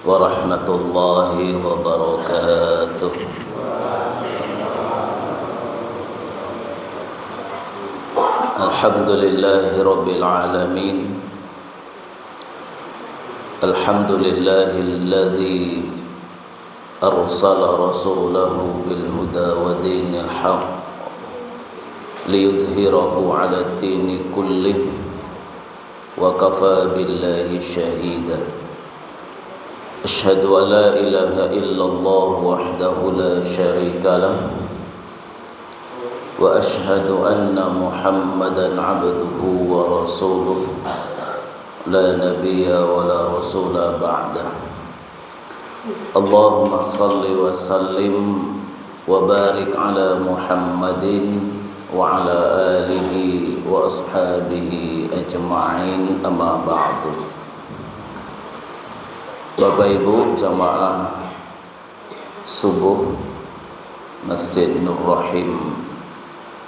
warahmatullahi wabarakatuh. Alhamdulillahi rabbil alamin. Alhamdulillahilladzi arsala rasulahu bil huda wa dinil haqq liyuzhirahu 'ala dini kullih wa kafa billahi shahida. Asyhadu an la ilaha illallah wahdahu la syarika lah wa asyhadu anna Muhammadan 'abduhu wa rasuluh la nabiyya wa la rasula ba'dah. Allahumma salli wa sallim wa barik ala Muhammadin wa ala alihi wa ashabihi ajma'in, amma ba'du. Bapak Ibu jamaah subuh Masjid Nur Rahim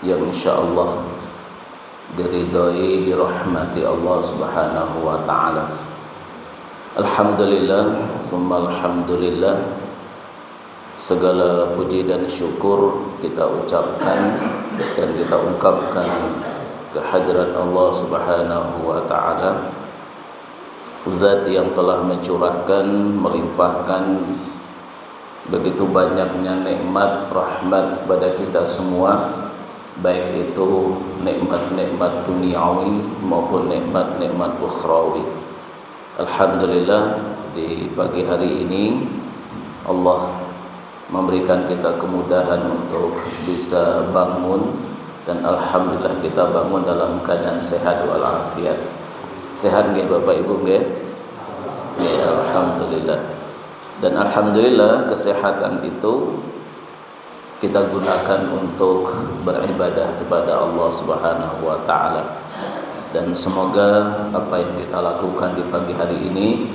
yang insyaallah diridhai, dirahmati Allah Subhanahu wa taala. Alhamdulillah, summa alhamdulillah. Segala puji dan syukur kita ucapkan dan kita ungkapkan kehadirat Allah Subhanahu wa taala, Zat yang telah mencurahkan, melimpahkan begitu banyaknya nikmat, rahmat pada kita semua, baik itu nikmat-nikmat duniawi maupun nikmat-nikmat ukhrawi. Alhamdulillah, di pagi hari ini Allah memberikan kita kemudahan untuk bisa bangun, dan alhamdulillah kita bangun dalam keadaan sehat walafiat. Sehat nggih Bapak Ibu nggih? Ya, alhamdulillah. Dan alhamdulillah kesehatan itu kita gunakan untuk beribadah kepada Allah Subhanahu wa taala. Dan semoga apa yang kita lakukan di pagi hari ini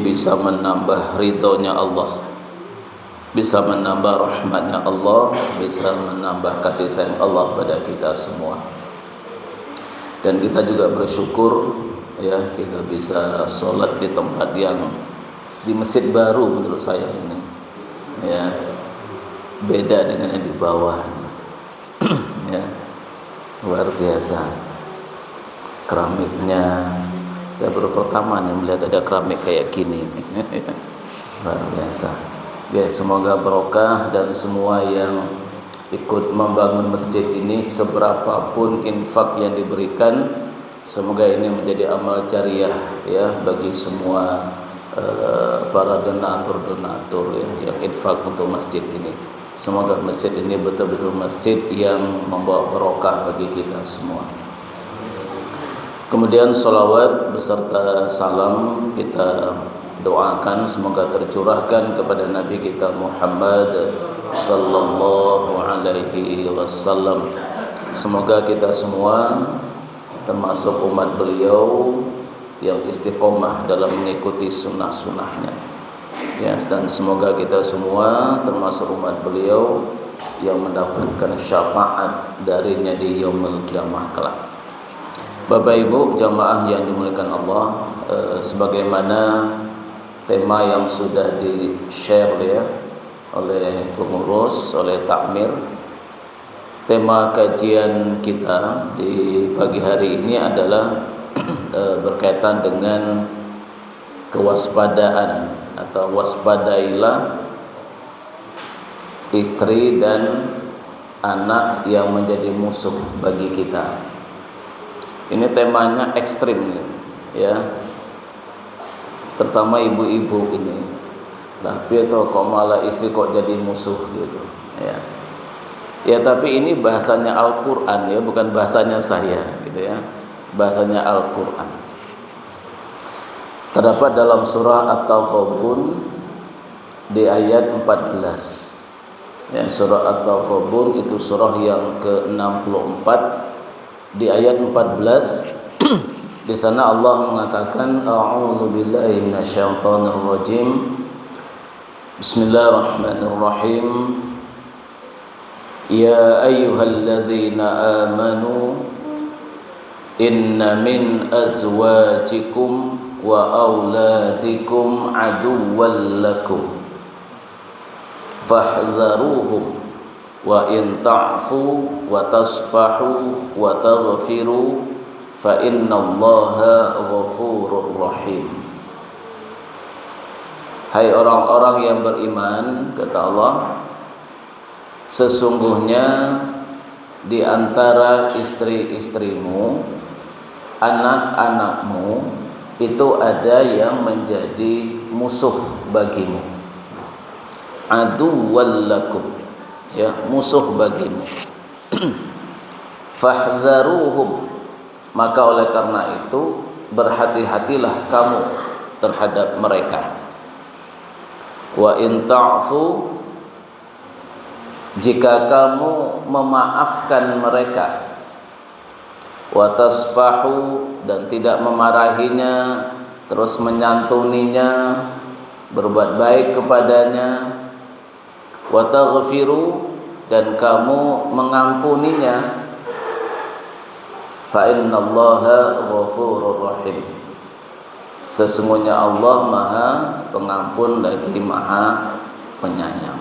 bisa menambah ridhonya Allah, bisa menambah rahmatnya Allah, bisa menambah kasih sayang Allah pada kita semua. Dan kita juga bersyukur ya, kita bisa sholat di tempat yang di masjid baru menurut saya ini ya, beda dengan yang di bawah ya, luar biasa. Keramiknya, saya baru pertama nih melihat ada keramik kayak gini luar biasa ya. Semoga barokah, dan semua yang ikut membangun masjid ini, seberapapun infak yang diberikan, semoga ini menjadi amal jariah ya bagi semua para donatur ya, yang infak untuk masjid ini. Semoga masjid ini betul-betul masjid yang membawa barokah bagi kita semua. Kemudian salawat beserta salam kita doakan semoga tercurahkan kepada Nabi kita Muhammad sallallahu alaihi wasallam. Semoga kita semua termasuk umat beliau yang istiqomah dalam mengikuti sunnah-sunnahnya ya, dan semoga kita semua termasuk umat beliau yang mendapatkan syafaat darinya di yaumul kiamah kelak. Bapak Ibu jamaah yang dimuliakan Allah, sebagaimana tema yang sudah di-share ya oleh pengurus, oleh takmir, tema kajian kita di pagi hari ini adalah berkaitan dengan kewaspadaan atau waspadailah istri dan anak yang menjadi musuh bagi kita. Ini temanya ekstrim ya, terutama ibu-ibu ini. Tapi itu kok malah istri kok jadi musuh gitu ya. Ya tapi ini bahasanya Al-Qur'an ya, bukan bahasanya saya gitu ya. Bahasanya Al-Qur'an. Terdapat dalam surah At-Taghabun di ayat 14. Ya, surah At-Taghabun itu surah yang ke-64 di ayat 14. Di sana Allah mengatakan a'udzubillahi minasyaitonir rajim. Bismillahirrahmanirrahim. Ya ayyuhalladzina amanu inna min azwajikum wa auladikum aduwwan lakum fahzaruhum wa in ta'fu wa tasfahu wa taghfiru fa innallaha ghafurur rahim. Hai orang-orang yang beriman, kata Allah, sesungguhnya di antara istri-istrimu, anak-anakmu itu ada yang menjadi musuh bagimu. Aduwwan lakum, ya, musuh bagimu. Fahzaruhum, maka oleh karena itu berhati-hatilah kamu terhadap mereka. Wa in ta'fu, jika kamu memaafkan mereka, wa tasfahu, dan tidak memarahinya, terus menyantuninya, berbuat baik kepadanya, wa taghfiru, dan kamu mengampuninya, fa innallaha ghafurur rahim, sesungguhnya Allah Maha Pengampun lagi Maha Penyayang.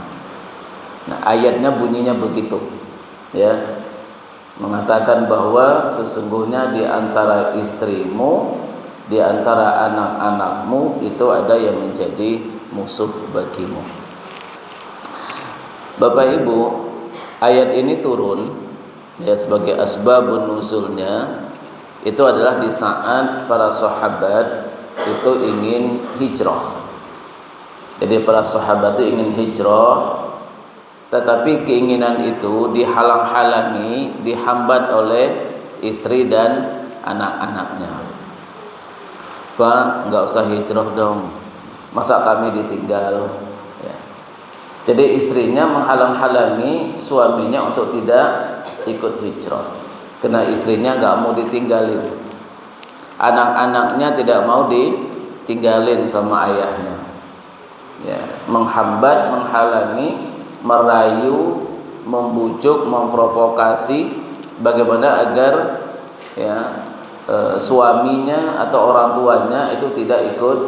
Nah, ayatnya bunyinya begitu, ya, mengatakan bahwa sesungguhnya di antara istrimu, di antara anak-anakmu itu ada yang menjadi musuh bagimu. Bapak Ibu, ayat ini turun, ya, sebagai asbabun nuzulnya itu adalah di saat para sahabat itu ingin hijrah. Jadi para sahabat itu ingin hijrah, tetapi keinginan itu dihalang-halangi, dihambat oleh istri dan anak-anaknya. Pak, nggak usah hijrah dong, masa kami ditinggal, ya. Jadi istrinya menghalang-halangi suaminya untuk tidak ikut hijrah, karena istrinya nggak mau ditinggalin, anak-anaknya tidak mau ditinggalin sama ayahnya, ya. Menghambat, menghalangi, merayu, membujuk, memprovokasi bagaimana agar, ya, suaminya atau orang tuanya itu tidak ikut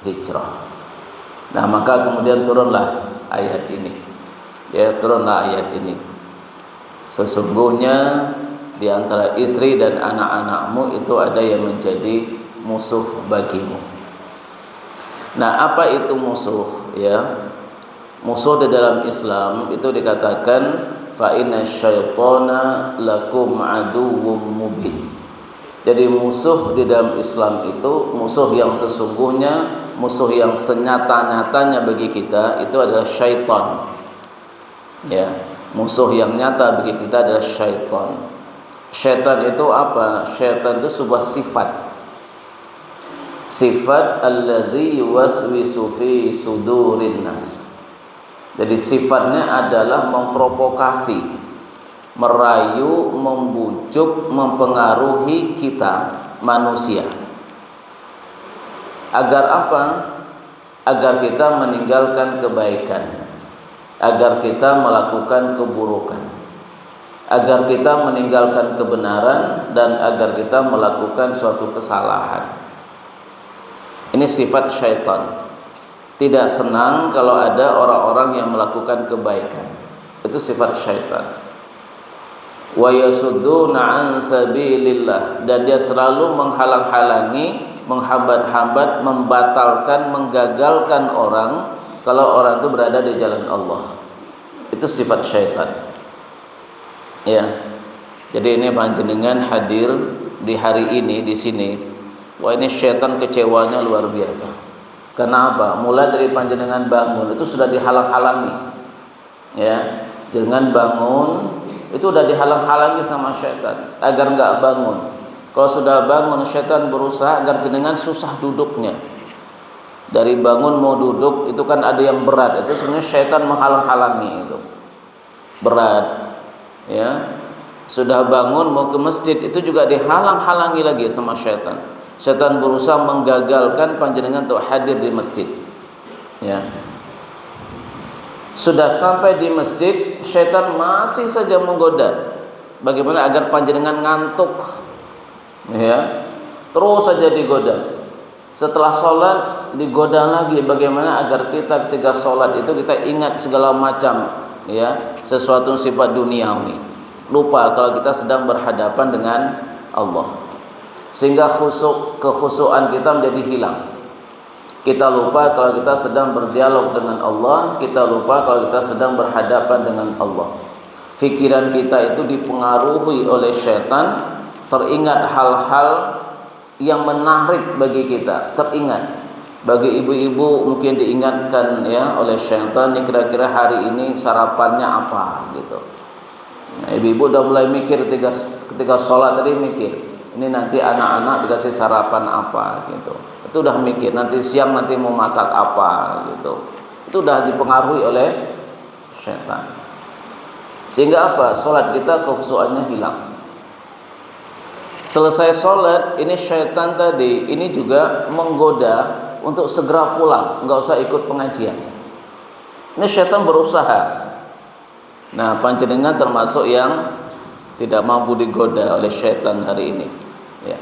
hijrah. Nah, maka kemudian turunlah ayat ini, ya, turunlah ayat ini. Sesungguhnya di antara istri dan anak-anakmu itu ada yang menjadi musuh bagimu. Nah, apa itu musuh, ya? Musuh di dalam Islam itu dikatakan fa inna syaitana lakum aduwwum mubin. Jadi musuh di dalam Islam itu musuh yang sesungguhnya, musuh yang senyata-nyatanya bagi kita itu adalah syaitan. Ya, musuh yang nyata bagi kita adalah syaitan. Syaitan itu apa? Syaitan itu sebuah sifat. Sifat alladzi yuwaswisu fi sudurin nas. Jadi sifatnya adalah memprovokasi, merayu, membujuk, mempengaruhi kita manusia. Agar apa? Agar kita meninggalkan kebaikan, agar kita melakukan keburukan, agar kita meninggalkan kebenaran, dan agar kita melakukan suatu kesalahan. Ini sifat syaitan. Tidak senang kalau ada orang-orang yang melakukan kebaikan. Itu sifat syaitan. Wa yasudduna an sabilillah, dan dia selalu menghalang-halangi, menghambat-hambat, membatalkan, menggagalkan orang kalau orang itu berada di jalan Allah. Itu sifat syaitan. Ya. Jadi ini panjenengan hadir di hari ini di sini. Wah, ini syaitan kecewanya luar biasa. Kenapa? Mulai dari panjenengan bangun itu sudah dihalang-halangi, ya. Dengan bangun itu sudah dihalang-halangi sama syaitan agar enggak bangun. Kalau sudah bangun, syaitan berusaha agar jenengan susah duduknya. Dari bangun mau duduk itu kan ada yang berat. Itu sebenarnya syaitan menghalang-halangi itu. Berat, ya. Sudah bangun mau ke masjid itu juga dihalang-halangi lagi sama syaitan. Syaitan berusaha menggagalkan panjenengan untuk hadir di masjid, ya. Sudah sampai di masjid, syaitan masih saja menggoda bagaimana agar panjenengan ngantuk, ya. Terus saja digoda Setelah sholat digoda lagi bagaimana agar kita ketika sholat itu kita ingat segala macam ya sesuatu sifat duniawi, lupa kalau kita sedang berhadapan dengan Allah, sehingga kekhusyuan kita menjadi hilang. Kita lupa kalau kita sedang berdialog dengan Allah, kita lupa kalau kita sedang berhadapan dengan Allah. Pikiran kita itu dipengaruhi oleh syaitan, teringat hal-hal yang menarik bagi kita, teringat. Bagi ibu-ibu mungkin diingatkan ya oleh syaitan, nih kira-kira hari ini sarapannya apa gitu. Nah, ibu-ibu udah mulai mikir ketika sholat tadi mikir, ini nanti anak-anak dikasih sarapan apa gitu. Itu udah mikir, nanti siang nanti mau masak apa gitu. Itu udah dipengaruhi oleh syaitan. Sehingga apa? Sholat kita kekhusyuannya hilang. Selesai sholat, ini syaitan tadi ini juga menggoda untuk segera pulang, nggak usah ikut pengajian. Ini syaitan berusaha. Nah, panjenengan termasuk yang tidak mampu digoda oleh syaitan hari ini. Ya.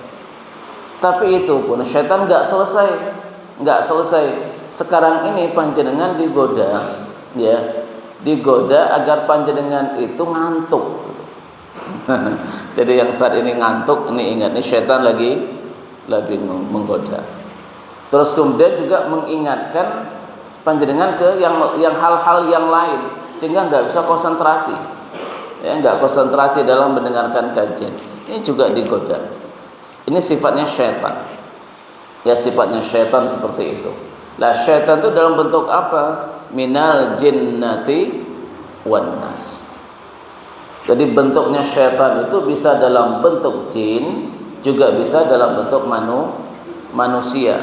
Tapi itu pun syaitan nggak selesai. Sekarang ini panjenengan digoda, ya, digoda agar panjenengan itu ngantuk. Jadi yang saat ini ngantuk, ini ingat, ini syaitan lagi menggoda. Terus kemudian juga mengingatkan panjenengan ke yang hal-hal yang lain, sehingga nggak bisa konsentrasi, ya, nggak konsentrasi dalam mendengarkan kajian. Ini juga digoda. Ini sifatnya syaitan. Ya, sifatnya syaitan seperti itu. Lah syaitan itu dalam bentuk apa? Minal jinnati wan nas. Jadi bentuknya syaitan itu bisa dalam bentuk jin, juga bisa dalam bentuk manusia.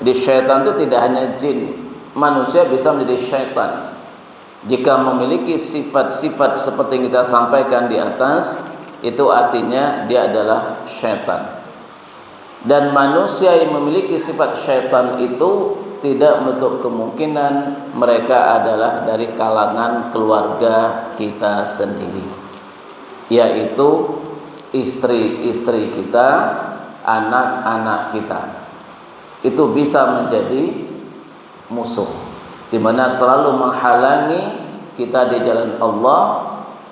Jadi syaitan itu tidak hanya jin, manusia bisa menjadi syaitan. Jika memiliki sifat-sifat seperti yang kita sampaikan di atas, itu artinya dia adalah syaitan. Dan manusia yang memiliki sifat syaitan itu tidak menutup kemungkinan mereka adalah dari kalangan keluarga kita sendiri, yaitu istri-istri kita, anak-anak kita. Itu bisa menjadi musuh, di mana selalu menghalangi kita di jalan Allah,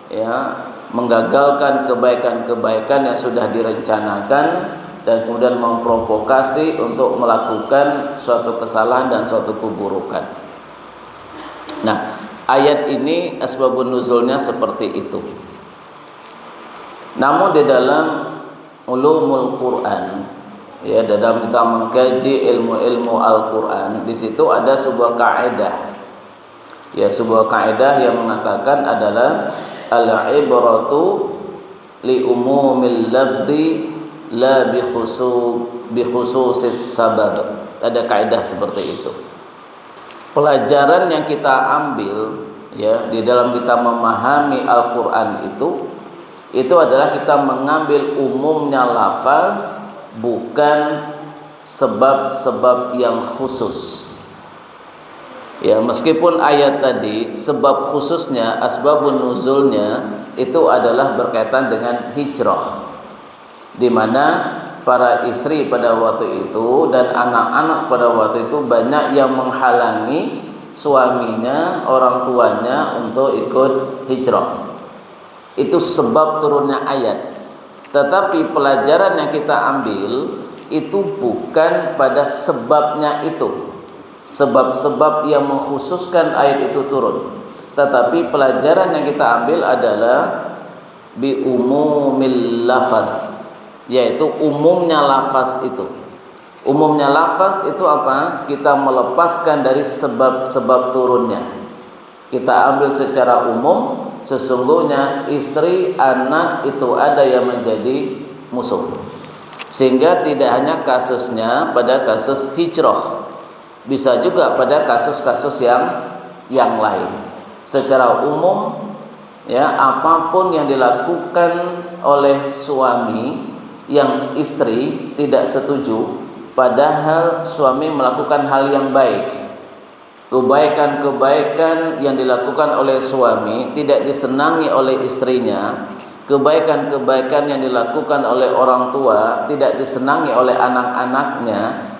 ya, menggagalkan kebaikan-kebaikan yang sudah direncanakan, dan kemudian memprovokasi untuk melakukan suatu kesalahan dan suatu keburukan. Nah, ayat ini asbabun nuzulnya seperti itu. Namun di dalam ulumul Quran, ya, dalam kita mengkaji ilmu-ilmu Al-Quran, di situ ada sebuah kaidah. Ya, sebuah kaidah yang mengatakan adalah al-ibratu li umumil lafzi la bi khususis sabab. Ada kaidah seperti itu. Pelajaran yang kita ambil, ya, di dalam kita memahami Al-Quran itu adalah kita mengambil umumnya lafaz, bukan sebab-sebab yang khusus. Ya, meskipun ayat tadi sebab khususnya, asbabun nuzulnya itu adalah berkaitan dengan hijrah, di mana para istri pada waktu itu dan anak-anak pada waktu itu banyak yang menghalangi suaminya, orang tuanya untuk ikut hijrah. Itu sebab turunnya ayat. Tetapi pelajaran yang kita ambil itu bukan pada sebabnya itu, sebab-sebab yang mengkhususkan ayat itu turun. Tetapi pelajaran yang kita ambil adalah bi umumil lafaz, yaitu umumnya lafaz itu. Umumnya lafaz itu apa? Kita melepaskan dari sebab-sebab turunnya. Kita ambil secara umum, sesungguhnya istri, anak itu ada yang menjadi musuh. Sehingga tidak hanya kasusnya pada kasus hijrah, bisa juga pada kasus-kasus yang lain. Secara umum, ya, apapun yang dilakukan oleh suami yang istri tidak setuju, padahal suami melakukan hal yang baik, kebaikan-kebaikan yang dilakukan oleh suami tidak disenangi oleh istrinya, kebaikan-kebaikan yang dilakukan oleh orang tua tidak disenangi oleh anak-anaknya,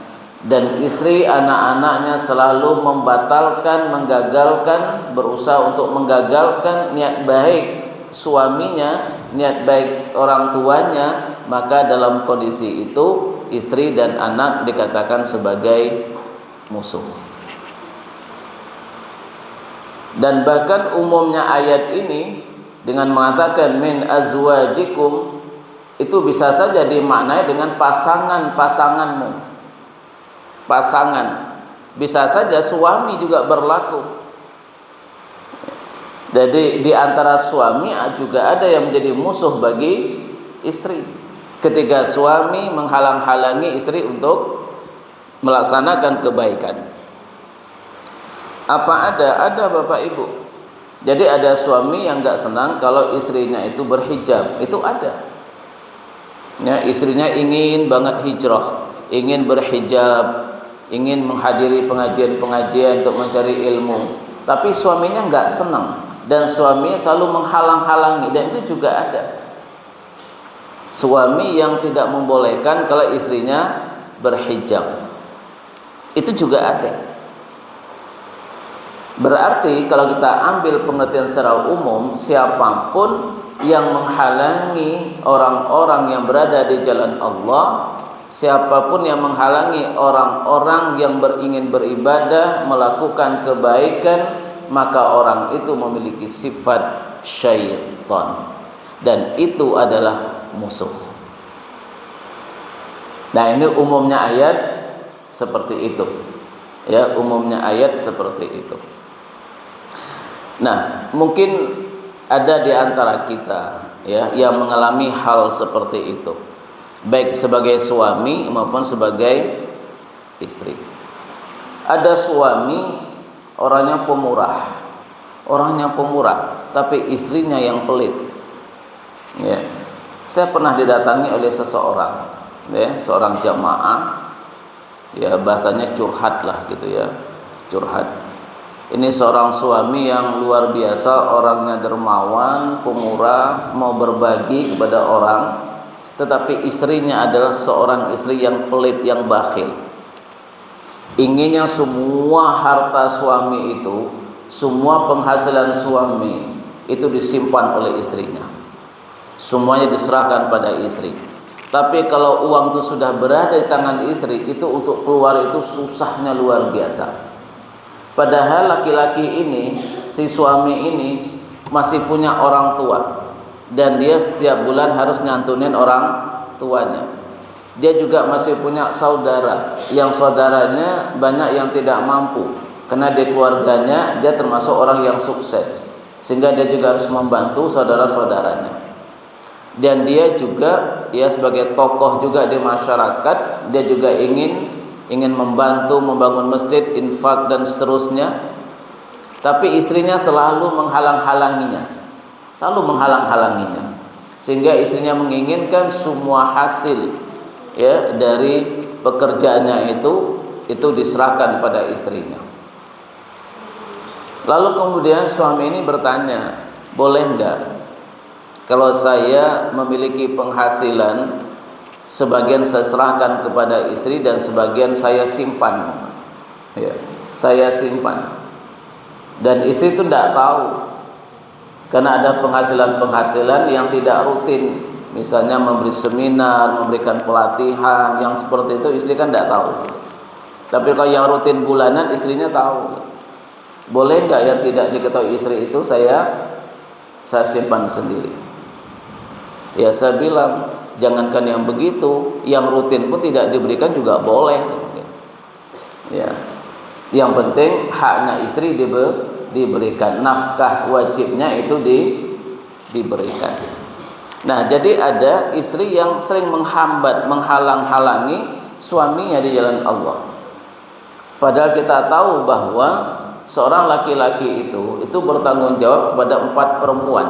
dan istri anak-anaknya selalu membatalkan, menggagalkan, berusaha untuk menggagalkan niat baik suaminya, niat baik orang tuanya, maka dalam kondisi itu istri dan anak dikatakan sebagai musuh. Dan bahkan umumnya ayat ini dengan mengatakan min azwajikum itu bisa saja dimaknai dengan pasangan-pasanganmu. Pasangan. Bisa saja suami juga berlaku. Jadi di antara suami juga ada yang menjadi musuh bagi istri. Ketika suami menghalang-halangi istri untuk melaksanakan kebaikan. Apa ada? Ada Bapak Ibu. Jadi ada suami yang gak senang kalau istrinya itu berhijab, itu ada. Ya, istrinya ingin banget hijrah, ingin berhijab, ingin menghadiri pengajian-pengajian untuk mencari ilmu, tapi suaminya gak senang dan suaminya selalu menghalang-halangi, dan itu juga ada. Suami yang tidak membolehkan kalau istrinya berhijab, itu juga ada. Berarti kalau kita ambil pengertian secara umum, siapapun yang menghalangi orang-orang yang berada di jalan Allah, siapapun yang menghalangi orang-orang yang ingin beribadah, melakukan kebaikan, maka orang itu memiliki sifat syaitan, dan itu adalah musuh. Nah, ini umumnya ayat seperti itu. Ya, umumnya ayat seperti itu. Nah, mungkin ada di antara kita ya yang mengalami hal seperti itu, baik sebagai suami maupun sebagai istri. Ada suami orangnya pemurah, tapi istrinya yang pelit. Ya. Saya pernah didatangi oleh seseorang, ya, seorang jamaah, ya bahasanya curhat lah gitu ya, curhat. Ini seorang suami yang luar biasa, orangnya dermawan, pemurah, mau berbagi kepada orang, tetapi istrinya adalah seorang istri yang pelit, yang bakhil. Inginnya semua harta suami itu, semua penghasilan suami itu disimpan oleh istrinya, semuanya diserahkan pada istri. Tapi kalau uang itu sudah berada di tangan istri, itu untuk keluar itu susahnya luar biasa. Padahal laki-laki ini, si suami ini masih punya orang tua, dan dia setiap bulan harus nyantunin orang tuanya. Dia juga masih punya saudara, yang saudaranya banyak yang tidak mampu, karena di keluarganya dia termasuk orang yang sukses, sehingga dia juga harus membantu saudara-saudaranya. Dan dia juga ya sebagai tokoh juga di masyarakat, dia juga ingin membantu membangun masjid, infak dan seterusnya. Tapi istrinya selalu menghalang-halanginya, sehingga istrinya menginginkan semua hasil ya dari pekerjaannya itu diserahkan pada istrinya. Lalu kemudian suami ini bertanya, boleh enggak kalau saya memiliki penghasilan, sebagian saya serahkan kepada istri dan sebagian saya simpan, ya, saya simpan. Dan istri itu tidak tahu, karena ada penghasilan-penghasilan yang tidak rutin, misalnya memberi seminar, memberikan pelatihan, yang seperti itu istri kan tidak tahu. Tapi kalau yang rutin bulanan istrinya tahu. Boleh nggak yang tidak diketahui istri itu saya simpan sendiri? Ya saya bilang, jangankan yang begitu, yang rutin pun tidak diberikan juga boleh. Ya, yang penting haknya istri diberikan, nafkah wajibnya itu diberikan. Nah, jadi ada istri yang sering menghambat, menghalang-halangi suaminya di jalan Allah. Padahal kita tahu bahwa seorang laki-laki itu bertanggung jawab kepada 4 perempuan.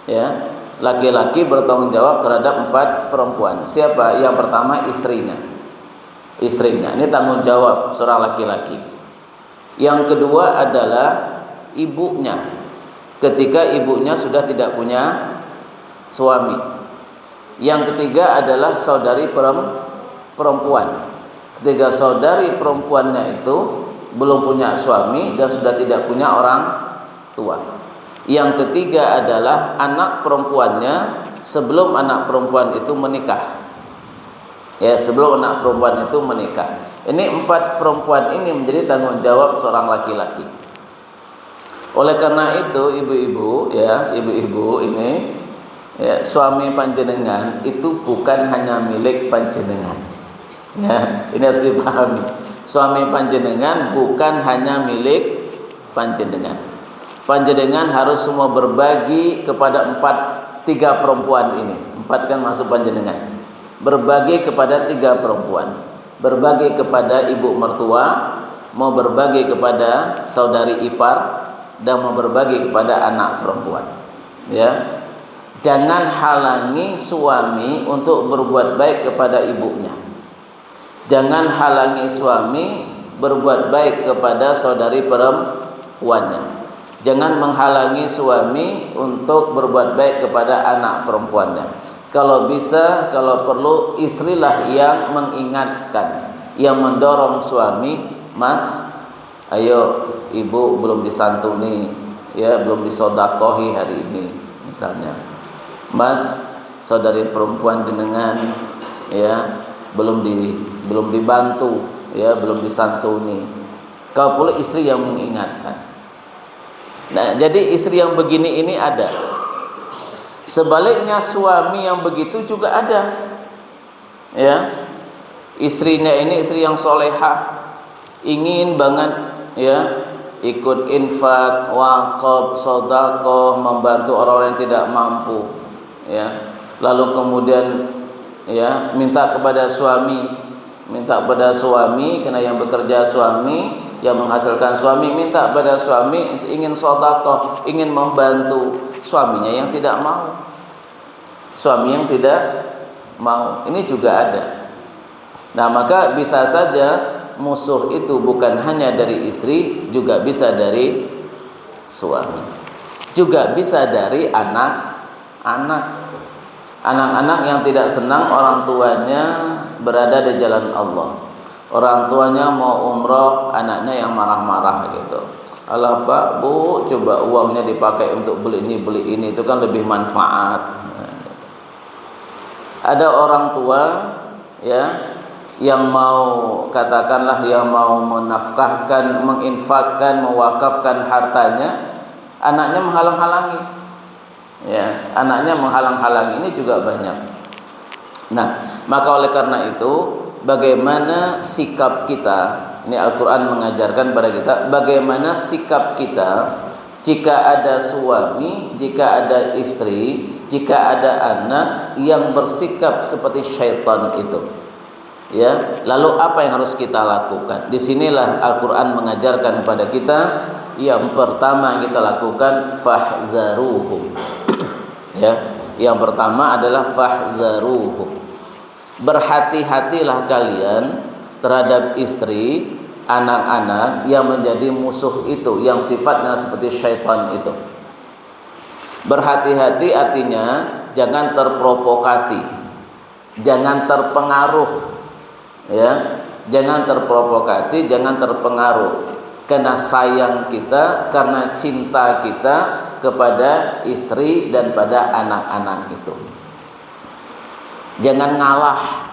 Ya. Laki-laki bertanggung jawab terhadap 4 perempuan. Siapa? Yang pertama istrinya. Ini tanggung jawab seorang laki-laki. Yang kedua adalah ibunya. Ketika ibunya sudah tidak punya suami. Yang ketiga adalah saudari perempuan. Ketiga saudari perempuannya itu belum punya suami dan sudah tidak punya orang tua. Yang ketiga adalah anak perempuannya sebelum anak perempuan itu menikah. Ya, sebelum anak perempuan itu menikah. Ini 4 perempuan ini menjadi tanggung jawab seorang laki-laki. Oleh karena itu ibu-ibu ini ya, suami panjenengan itu bukan hanya milik panjenengan. Ya, ini harus dipahami. Suami panjenengan bukan hanya milik panjenengan. Panjenengan harus semua berbagi kepada 3 perempuan ini. 4 kan masuk panjenengan. Berbagi kepada 3 perempuan. Berbagi kepada ibu mertua, mau berbagi kepada saudari ipar, dan mau berbagi kepada anak perempuan. Ya. Jangan halangi suami untuk berbuat baik kepada ibunya. Jangan halangi suami berbuat baik kepada saudari perempuannya. Jangan menghalangi suami untuk berbuat baik kepada anak perempuannya. Kalau bisa, kalau perlu, istrilah yang mengingatkan, yang mendorong suami, Mas, ayo ibu belum disantuni, ya, belum disodakohi hari ini, misalnya. Mas, saudari perempuan jenengan, ya, belum dibantu, ya, belum disantuni. Kalau perlu istri yang mengingatkan. Nah, jadi istri yang begini ini ada. Sebaliknya suami yang begitu juga ada. Ya. Istrinya ini istri yang solehah, ingin banget ya ikut infak, wakaf, sedekah, membantu orang-orang yang tidak mampu. Ya. Lalu kemudian ya minta kepada suami karena yang bekerja suami, yang menghasilkan suami, minta pada suami untuk ingin sedekah, ingin membantu suaminya yang tidak mau. Suami yang tidak mau, ini juga ada. Nah, maka bisa saja musuh itu bukan hanya dari istri, juga bisa dari suami. Juga bisa dari anak-anak yang tidak senang orang tuanya berada di jalan Allah. Orang tuanya mau umroh, anaknya yang marah-marah gitu. Alah Pak, Bu, coba uangnya dipakai untuk beli ini, itu kan lebih manfaat. Ada orang tua ya yang mau, katakanlah yang mau menafkahkan, menginfakkan, mewakafkan hartanya, anaknya menghalang-halangi. Ya, anaknya menghalang-halangi, ini juga banyak. Nah, maka oleh karena itu bagaimana sikap kita, ini Al-Quran mengajarkan pada kita bagaimana sikap kita jika ada suami, jika ada istri, jika ada anak yang bersikap seperti syaitan itu. Ya, lalu apa yang harus kita lakukan? Disinilah Al-Quran mengajarkan pada kita, yang pertama yang kita lakukan fahzaruhum. Ya, yang pertama adalah fahzaruhum. Berhati-hatilah kalian terhadap istri, anak-anak yang menjadi musuh itu, yang sifatnya seperti syaitan itu. Berhati-hati artinya jangan terprovokasi, jangan terpengaruh. Ya, jangan terprovokasi, jangan terpengaruh karena sayang kita, karena cinta kita kepada istri dan pada anak-anak itu. Jangan ngalah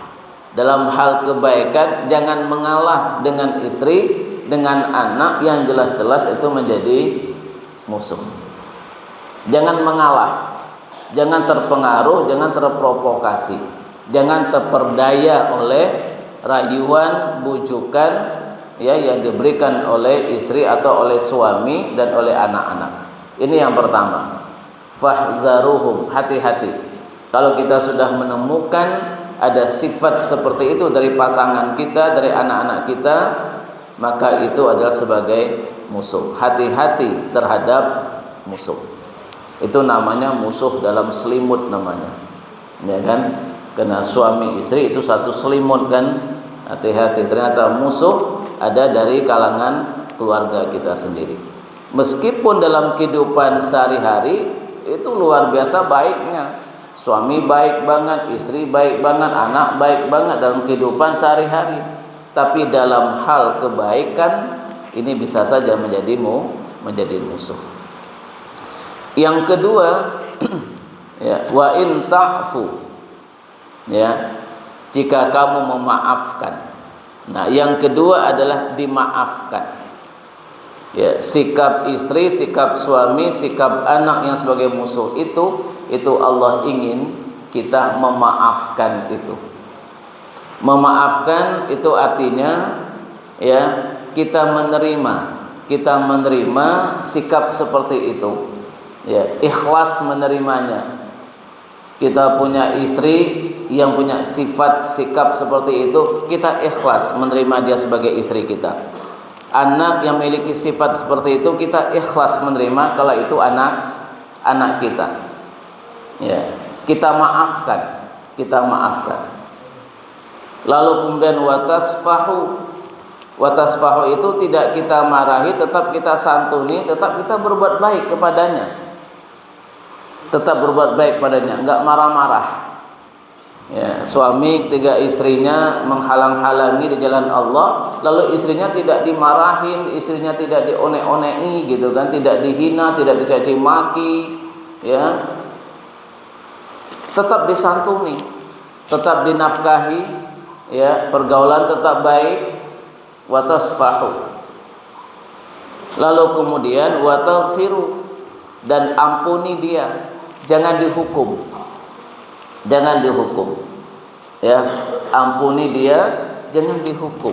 dalam hal kebaikan, jangan mengalah dengan istri, dengan anak yang jelas-jelas itu menjadi musuh. Jangan mengalah, jangan terpengaruh, jangan terprovokasi, jangan terperdaya oleh rayuan, bujukan ya yang diberikan oleh istri atau oleh suami dan oleh anak-anak. Ini yang pertama. Fahzaruhum, hati-hati. Kalau kita sudah menemukan ada sifat seperti itu dari pasangan kita, dari anak-anak kita, maka itu adalah sebagai musuh. Hati-hati terhadap musuh. Itu namanya musuh dalam selimut namanya. Ya kan? Karena suami istri itu satu selimut kan. Hati-hati, ternyata musuh ada dari kalangan keluarga kita sendiri. Meskipun dalam kehidupan sehari-hari itu luar biasa baiknya, Suami baik banget, istri baik banget, anak baik banget dalam kehidupan sehari-hari. Tapi dalam hal kebaikan ini bisa saja menjadi musuh. Yang kedua, ya, wa in ta'fu, ya, jika kamu memaafkan. Nah, yang kedua adalah dimaafkan. Ya, sikap istri, sikap suami, sikap anak yang sebagai musuh itu Allah ingin kita memaafkan itu. Memaafkan itu artinya, ya, kita menerima sikap seperti itu. Ya, ikhlas menerimanya. Kita punya istri yang punya sifat sikap seperti itu, kita ikhlas menerima dia sebagai istri kita. Anak yang memiliki sifat seperti itu, kita ikhlas menerima kalau itu anak kita. Ya, kita maafkan. Lalu kemudian watasfahu itu tidak kita marahi, tetap kita santuni, tetap kita berbuat baik kepadanya. Enggak marah-marah. Ya, suami ketika istrinya menghalang-halangi di jalan Allah, lalu istrinya tidak dimarahin, istrinya tidak dione-onei gitu kan, tidak dihina, tidak dicaci maki, ya. Tetap disantuni, tetap dinafkahi, ya, pergaulan tetap baik, watasfahu. Lalu kemudian wataghfiru, dan ampuni dia. Jangan dihukum, ya, ampuni dia, jangan dihukum.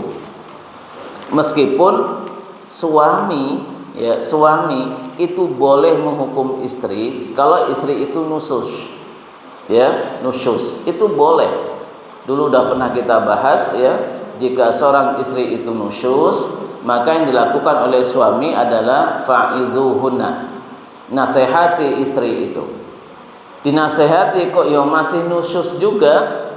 Meskipun suami itu boleh menghukum istri kalau istri itu nusyuz, ya, nusyuz itu boleh. Dulu udah pernah kita bahas, ya, jika seorang istri itu nusyuz, maka yang dilakukan oleh suami adalah fa'izuhunna, nasihati istri itu. Dinasehati kok ya masih nusyuz juga,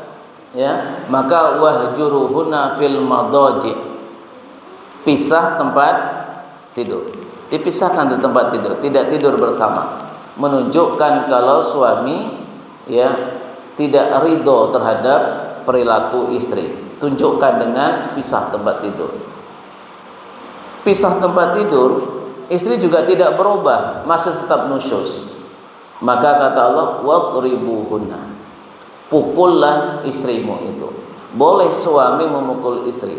ya, maka wahjuruhunna fil madaji, pisah tempat tidur, dipisahkan di tempat tidur, tidak tidur bersama, menunjukkan kalau suami, ya, tidak ridho terhadap perilaku istri. Tunjukkan dengan pisah tempat tidur. Pisah tempat tidur, istri juga tidak berubah, masih tetap nusyuz. Maka kata Allah, wadribuhunna, pukullah istrimu itu. Boleh suami memukul istri,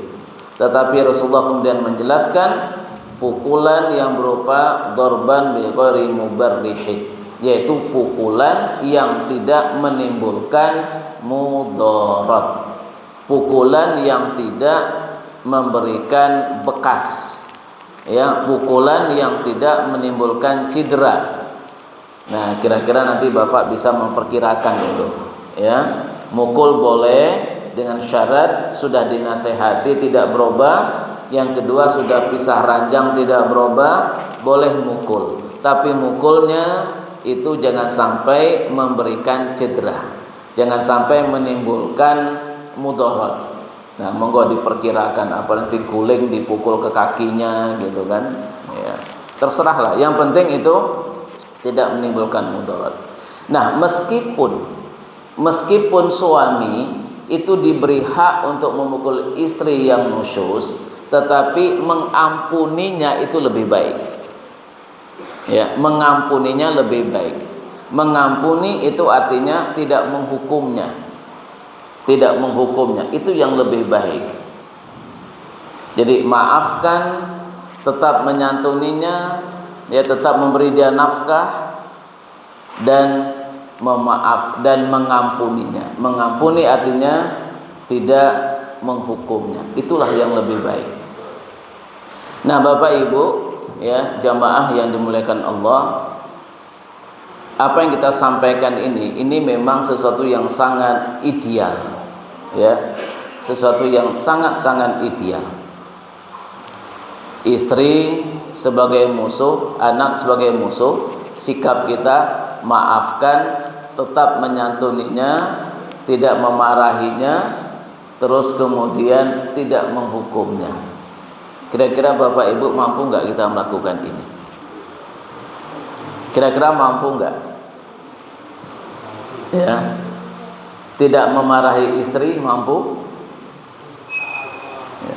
tetapi Rasulullah kemudian menjelaskan pukulan yang berupa dorban bi ghairi mubarrihin, yaitu pukulan yang tidak menimbulkan mudarat, pukulan yang tidak memberikan bekas, ya, pukulan yang tidak menimbulkan cedera. Nah, kira-kira nanti Bapak bisa memperkirakan itu, ya. Mukul boleh dengan syarat sudah dinasehati tidak berubah. Yang kedua sudah pisah ranjang tidak berubah, boleh mukul. Tapi mukulnya itu jangan sampai memberikan cedera, jangan sampai menimbulkan mudarat. Nah, monggo diperkirakan, apa nanti guling dipukul ke kakinya gitu kan, ya. Terserahlah, yang penting itu tidak menimbulkan mudarat. Nah, meskipun suami itu diberi hak untuk memukul istri yang nusyuz, tetapi mengampuninya itu lebih baik. Ya, mengampuninya lebih baik. Mengampuni itu artinya tidak menghukumnya. Tidak menghukumnya, itu yang lebih baik. Jadi maafkan, tetap menyantuninya, ya, tetap memberi dia nafkah, dan memaaf dan mengampuninya. Mengampuni artinya tidak menghukumnya. Itulah yang lebih baik. Nah, Bapak Ibu, ya, jamaah yang dimuliakan Allah, apa yang kita sampaikan ini memang sesuatu yang sangat ideal, ya, sesuatu yang sangat-sangat ideal. Istri sebagai musuh, anak sebagai musuh, sikap kita maafkan, tetap menyantuninya, tidak memarahinya, terus kemudian tidak menghukumnya. Kira-kira Bapak Ibu mampu nggak kita melakukan ini? Kira-kira mampu nggak? Ya. Tidak memarahi istri mampu. Ya.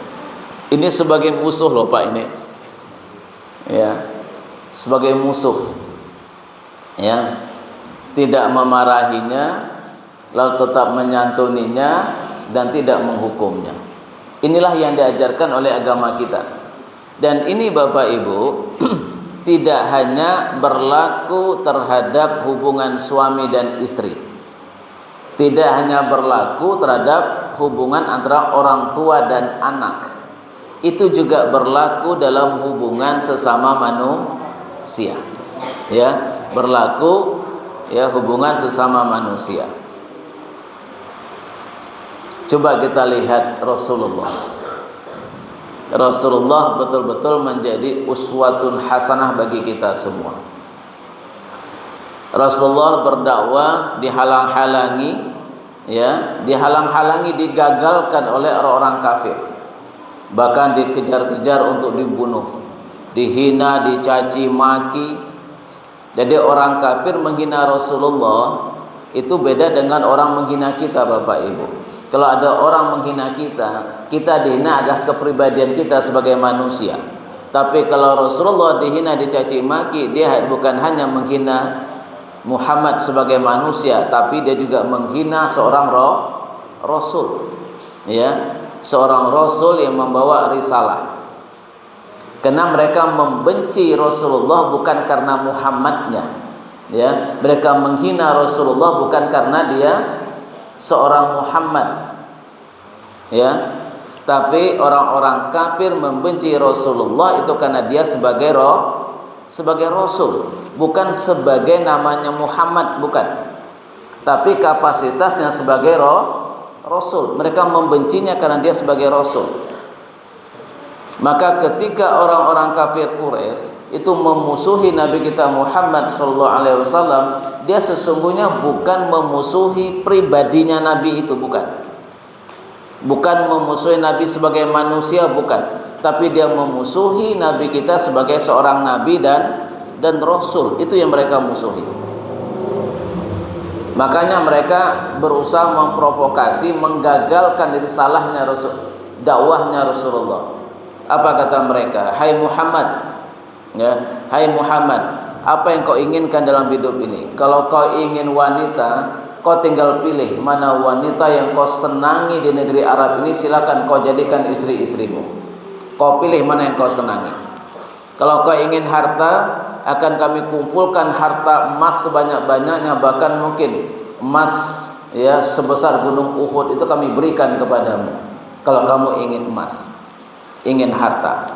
Ini sebagai musuh loh Pak ini. Ya. Sebagai musuh. Ya. Tidak memarahinya, lalu tetap menyantuninya dan tidak menghukumnya. Inilah yang diajarkan oleh agama kita. Dan ini Bapak Ibu tidak hanya berlaku terhadap hubungan suami dan istri. Tidak hanya berlaku terhadap hubungan antara orang tua dan anak. Itu juga berlaku dalam hubungan sesama manusia. Ya, berlaku ya hubungan sesama manusia. Coba kita lihat Rasulullah. Rasulullah betul-betul menjadi uswatun hasanah bagi kita semua. Rasulullah berdakwah dihalang-halangi, ya, dihalang-halangi, digagalkan oleh orang-orang kafir. Bahkan dikejar-kejar untuk dibunuh, dihina, dicaci maki. Jadi orang kafir menghina Rasulullah itu beda dengan orang menghina kita Bapak Ibu. Kalau ada orang menghina kita, kita dihina adalah kepribadian kita sebagai manusia. Tapi kalau Rasulullah dihina, dicaci maki, dia bukan hanya menghina Muhammad sebagai manusia, tapi dia juga menghina seorang Rasul. Ya, seorang Rasul yang membawa risalah. Karena mereka membenci Rasulullah bukan karena Muhammadnya. Ya, mereka menghina Rasulullah bukan karena dia seorang Muhammad, ya, tapi orang-orang kafir membenci Rasulullah itu karena dia sebagai Rasul, bukan sebagai namanya Muhammad, bukan, tapi kapasitasnya sebagai Rasul. Mereka membencinya karena dia sebagai Rasul. Maka ketika orang-orang kafir Quraisy itu memusuhi Nabi kita Muhammad SAW, dia sesungguhnya bukan memusuhi pribadinya Nabi itu, bukan memusuhi Nabi sebagai manusia, bukan, tapi dia memusuhi Nabi kita sebagai seorang Nabi dan Rasul. Itu yang mereka musuhi. Makanya mereka berusaha memprovokasi, menggagalkan dari salahnya dakwahnya Rasulullah. Apa kata mereka? Hai Muhammad, ya, hai Muhammad, apa yang kau inginkan dalam hidup ini? Kalau kau ingin wanita, kau tinggal pilih mana wanita yang kau senangi di negeri Arab ini, silakan kau jadikan istri-istrimu. Kau pilih mana yang kau senangi. Kalau kau ingin harta, akan kami kumpulkan harta emas sebanyak-banyaknya, bahkan mungkin emas ya sebesar gunung Uhud itu kami berikan kepadamu. Kalau kamu ingin emas, ingin harta.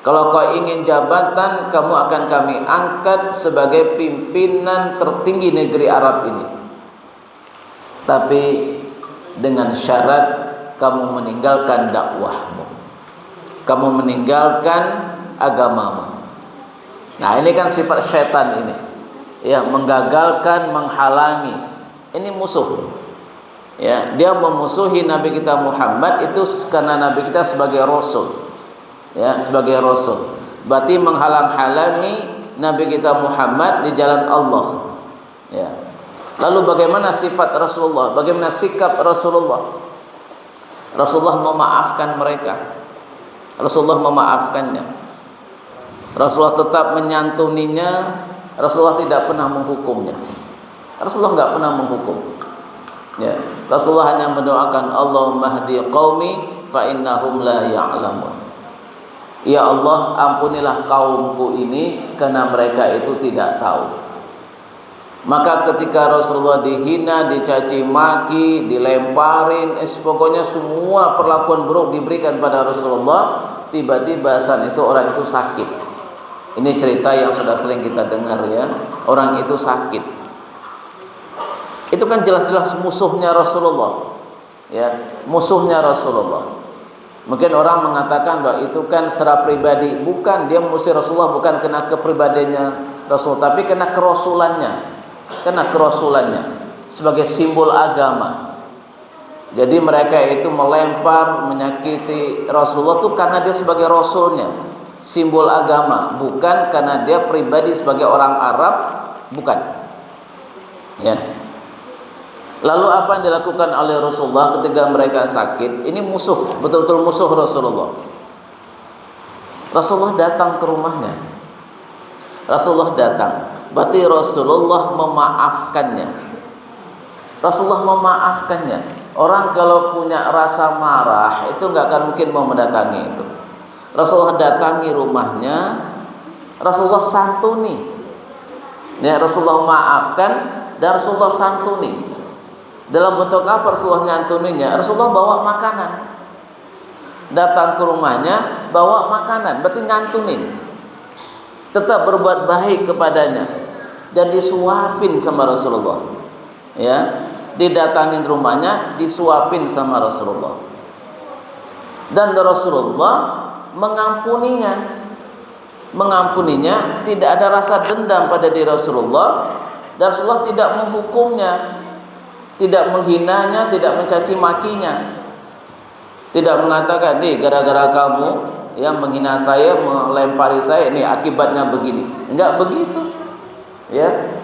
Kalau kau ingin jabatan, kamu akan kami angkat sebagai pimpinan tertinggi negeri Arab ini. Tapi dengan syarat kamu meninggalkan dakwahmu, kamu meninggalkan agamamu. Nah, ini kan sifat syaitan ini, ya, menggagalkan, menghalangi. Ini musuh. Ya, dia memusuhi Nabi kita Muhammad itu karena Nabi kita sebagai Rasul. Ya, sebagai Rasul, berarti menghalang-halangi Nabi kita Muhammad di jalan Allah. Ya. Lalu bagaimana sifat Rasulullah? Bagaimana sikap Rasulullah? Rasulullah memaafkan mereka. Rasulullah memaafkannya. Rasulullah tetap menyantuninya. Rasulullah tidak pernah menghukumnya. Rasulullah enggak pernah menghukum. Ya. Rasulullah hanya mendoakan, Allahumma hdi qaumi fa innahum la ya'lamun. Ya Allah, ampunilah kaumku ini karena mereka itu tidak tahu. Maka ketika Rasulullah dihina, dicaci maki, dilemparin, pokoknya semua perlakuan buruk diberikan pada Rasulullah, tiba-tiba saat itu orang itu sakit. Ini cerita yang sudah sering kita dengar, ya. Orang itu sakit. Itu kan jelas-jelas musuhnya Rasulullah. Ya, musuhnya Rasulullah. Mungkin orang mengatakan bahwa itu kan secara pribadi. Bukan, dia musuh Rasulullah bukan kena kepribadiannya Rasul, tapi kena kerasulannya. Kena kerasulannya sebagai simbol agama. Jadi mereka itu melempar, menyakiti Rasulullah itu karena dia sebagai Rasulnya, simbol agama, bukan karena dia pribadi sebagai orang Arab, bukan. Ya. Lalu apa yang dilakukan oleh Rasulullah ketika mereka sakit? Ini musuh, betul-betul musuh Rasulullah. Rasulullah datang ke rumahnya. Rasulullah datang. Berarti Rasulullah memaafkannya. Rasulullah memaafkannya. Orang kalau punya rasa marah itu nggak akan mungkin mau mendatangi itu. Rasulullah datangi rumahnya. Rasulullah santuni. Ya, Rasulullah maafkan dan Rasulullah santuni. Dalam bentuk apa Rasulullah nyantuninya? Rasulullah bawa makanan. Datang ke rumahnya, bawa makanan, berarti nyantunin. Tetap berbuat baik kepadanya dan disuapin sama Rasulullah. Ya, didatangin rumahnya, disuapin sama Rasulullah. Dan Rasulullah mengampuninya. Mengampuninya, tidak ada rasa dendam pada diri Rasulullah. Dan Rasulullah tidak menghukumnya, tidak menghinanya, tidak mencaci makinya, tidak mengatakan, nih gara-gara kamu yang menghina saya, melempari saya, ini akibatnya begini. Enggak begitu, ya.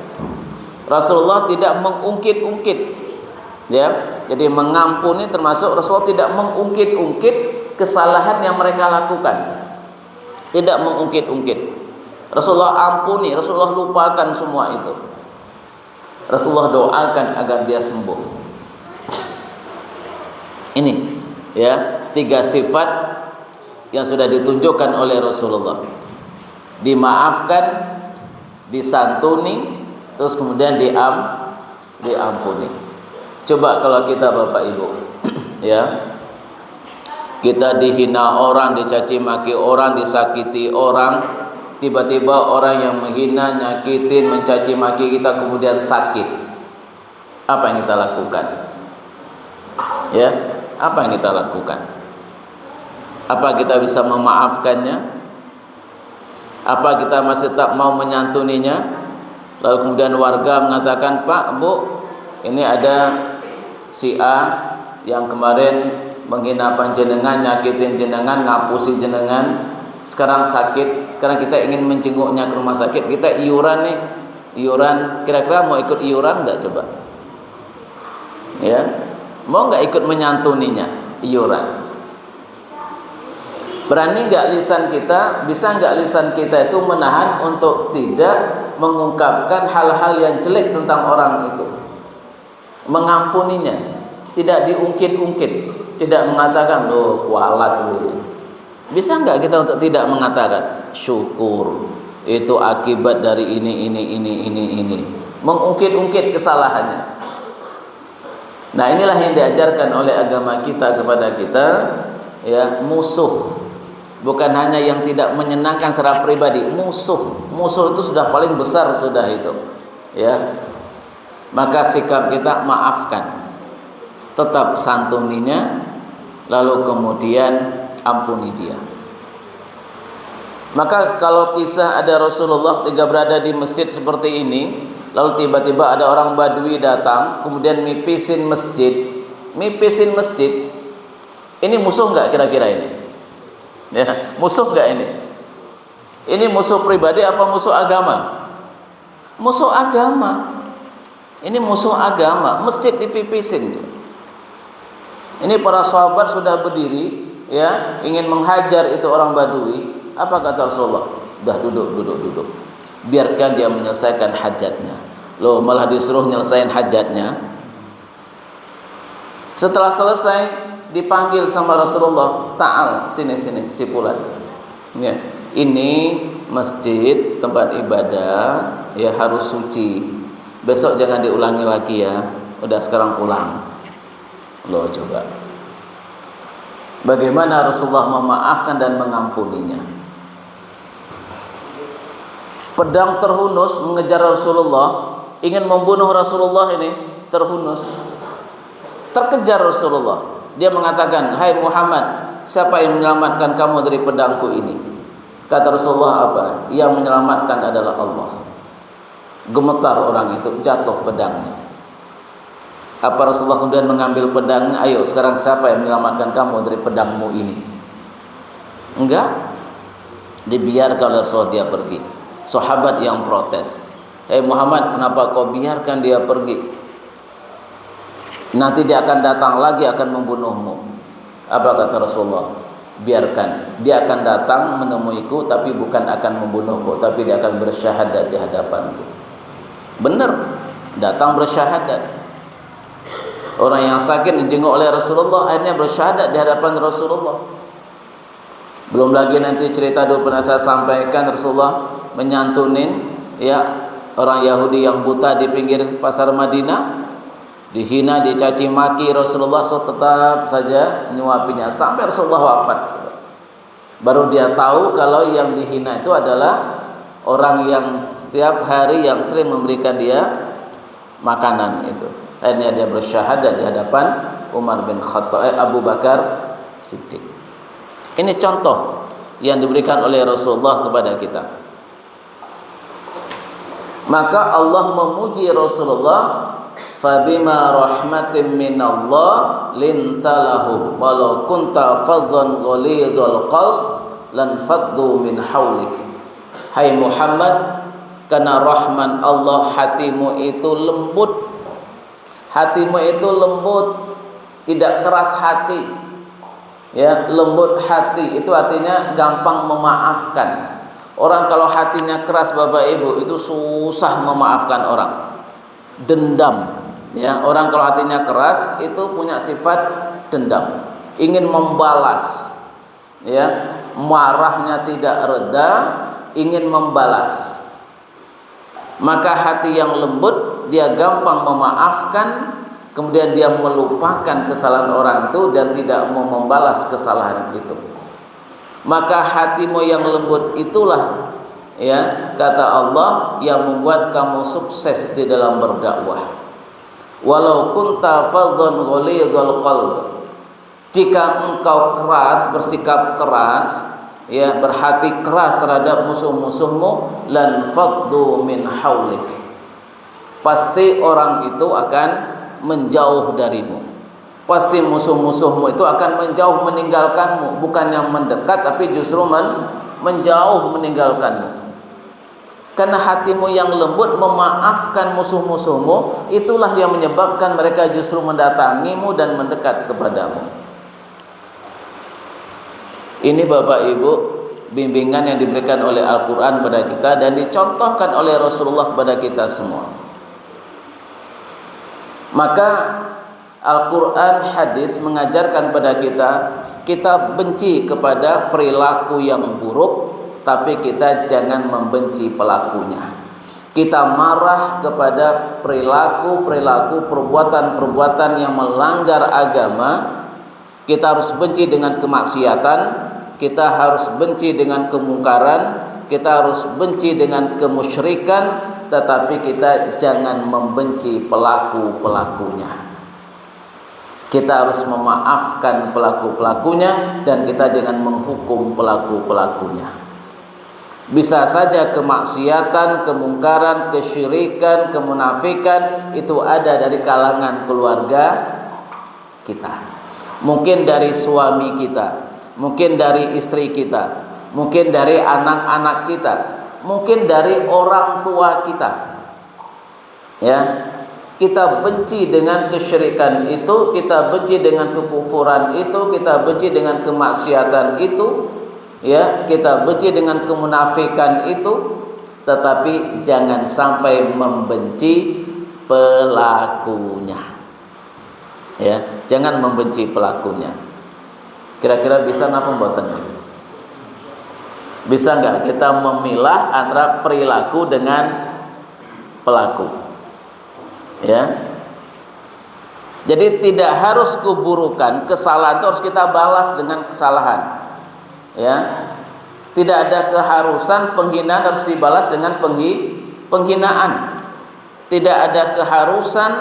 Rasulullah tidak mengungkit-ungkit, ya. Jadi mengampuni termasuk Rasulullah tidak mengungkit-ungkit kesalahan yang mereka lakukan, tidak mengungkit-ungkit. Rasulullah ampuni, Rasulullah lupakan semua itu. Rasulullah doakan agar dia sembuh. Ini, ya, 3 sifat yang sudah ditunjukkan oleh Rasulullah. Dimaafkan, disantuni, terus kemudian diampuni. Coba kalau kita Bapak Ibu, ya, kita dihina orang, dicaci maki orang, disakiti orang, tiba-tiba orang yang menghina, nyakitin, mencaci maki kita kemudian sakit. Apa yang kita lakukan? Ya, apa yang kita lakukan? Apa kita bisa memaafkannya? Apa kita masih tak mau menyantuninya? Lalu kemudian warga mengatakan, Pak, Bu, ini ada si A yang kemarin menghina panjenengan, nyakitin jenengan, ngapusi jenengan, sekarang sakit, sekarang kita ingin menjenguknya ke rumah sakit, kita iuran nih, iuran, kira-kira mau ikut iuran nggak coba? Ya, mau nggak ikut menyantuninya, iuran? Berani nggak lisan kita, bisa nggak lisan kita itu menahan untuk tidak mengungkapkan hal-hal yang jelek tentang orang itu, mengampuninya, tidak diungkit-ungkit, tidak mengatakan, oh kualat tuh. Bisa nggak kita untuk tidak mengatakan syukur itu akibat dari ini, mengungkit-ungkit kesalahannya. Nah, inilah yang diajarkan oleh agama kita kepada kita, ya, musuh. Bukan hanya yang tidak menyenangkan secara pribadi, musuh itu sudah paling besar sudah itu, ya. Maka sikap kita maafkan, tetap santuninya, lalu kemudian ampuni dia. Maka kalau kisah ada Rasulullah ketika berada di masjid seperti ini, lalu tiba-tiba ada orang Badui datang, kemudian mipisin masjid, ini musuh nggak kira-kira ini? Ya, musuh nggak ini? Ini musuh pribadi apa musuh agama? Musuh agama. Ini musuh agama, masjid dipipisin. Ini para sahabat sudah berdiri, ya, ingin menghajar itu orang Badui. Apa kata Rasulullah? Udah duduk. Biarkan dia menyelesaikan hajatnya. Loh, malah disuruh menyelesaikan hajatnya. Setelah selesai dipanggil sama Rasulullah, ta'al, sini si fulan. Ya, ini masjid tempat ibadah, ya, harus suci. Besok jangan diulangi lagi ya. Udah sekarang pulang. Loh, coba. Bagaimana Rasulullah memaafkan dan mengampuninya? Pedang terhunus mengejar Rasulullah, ingin membunuh Rasulullah ini, terhunus. Terkejar Rasulullah. Dia mengatakan, "Hai Muhammad, siapa yang menyelamatkan kamu dari pedangku ini?" Kata Rasulullah, apa? Yang menyelamatkan adalah Allah. Gemetar orang itu, jatuh pedangnya. Apa Rasulullah kemudian mengambil pedangnya? Ayo sekarang siapa yang menyelamatkan kamu dari pedangmu ini? Enggak. Dibiarkan oleh Rasulullah dia pergi. Sahabat yang protes, "Hei Muhammad, kenapa kau biarkan dia pergi?" nanti dia akan datang lagi akan membunuhmu. Apa kata Rasulullah? Biarkan, dia akan datang menemuiku, tapi bukan akan membunuhku, tapi dia akan bersyahadat di hadapanku. Benar, datang bersyahadat. Orang yang sakit dijenguk oleh Rasulullah, akhirnya bersyahadat di hadapan Rasulullah. Belum lagi nanti cerita dulu pernah saya sampaikan, Rasulullah menyantunin ya orang Yahudi yang buta di pinggir pasar Madinah, dihina, dicaci maki Rasulullah, so tetap saja menyuapinya sampai Rasulullah wafat. Baru dia tahu kalau yang dihina itu adalah orang yang setiap hari yang sering memberikan dia makanan itu. Akhirnya dia bersyahadat di hadapan Umar bin Khattab, Abu Bakar Siddiq. Ini contoh yang diberikan oleh Rasulullah kepada kita. Maka Allah memuji Rasulullah, fabima rahmatin minallah lintalahu walau kunta fazzan ghalizal qalb lan faddu min haulik. Hai Muhammad, karena rahman Allah hatimu itu lembut. Hatimu itu lembut, tidak keras hati. Ya, lembut hati itu artinya gampang memaafkan. Orang kalau hatinya keras Bapak Ibu itu susah memaafkan orang. Dendam. Ya, orang kalau hatinya keras itu punya sifat dendam, ingin membalas. Ya, marahnya tidak reda, ingin membalas. Maka hati yang lembut dia gampang memaafkan, kemudian dia melupakan kesalahan orang itu dan tidak mau membalas kesalahan itu. Maka hatimu yang lembut itulah ya kata Allah yang membuat kamu sukses di dalam berdakwah. Walau kunta fazzan ghalizal qalb, jika engkau keras, bersikap keras, ya berhati keras terhadap musuh-musuhmu, lan faddu min haulik, pasti orang itu akan menjauh darimu. Pasti musuh-musuhmu itu akan menjauh meninggalkanmu, bukan yang mendekat tapi justru menjauh meninggalkanmu. Karena hatimu yang lembut memaafkan musuh-musuhmu, itulah yang menyebabkan mereka justru mendatangimu dan mendekat kepadamu. Ini Bapak Ibu bimbingan yang diberikan oleh Al-Quran kepada kita dan dicontohkan oleh Rasulullah kepada kita semua. Maka Al-Quran, hadis mengajarkan pada kita benci kepada perilaku yang buruk, tapi kita jangan membenci pelakunya. Kita marah kepada perilaku, perbuatan-perbuatan yang melanggar agama. Kita harus benci dengan kemaksiatan, kita harus benci dengan kemungkaran, kita harus benci dengan kemusyrikan, tetapi kita jangan membenci pelaku-pelakunya. Kita harus memaafkan pelaku-pelakunya dan kita jangan menghukum pelaku-pelakunya. Bisa saja kemaksiatan, kemungkaran, kesyirikan, kemunafikan itu ada dari kalangan keluarga kita. Mungkin dari suami kita, mungkin dari istri kita, mungkin dari anak-anak kita, mungkin dari orang tua kita. Ya, kita benci dengan kesyirikan itu, kita benci dengan kekufuran itu, kita benci dengan kemaksiatan itu, ya, kita benci dengan kemunafikan itu, tetapi jangan sampai membenci pelakunya. Ya, jangan membenci pelakunya. Kira-kira bisa napa mboten? Bisa enggak kita memilah antara perilaku dengan pelaku? Ya. Jadi tidak harus keburukan, kesalahan itu harus kita balas dengan kesalahan. Ya. Tidak ada keharusan penghinaan harus dibalas dengan penghinaan. Tidak ada keharusan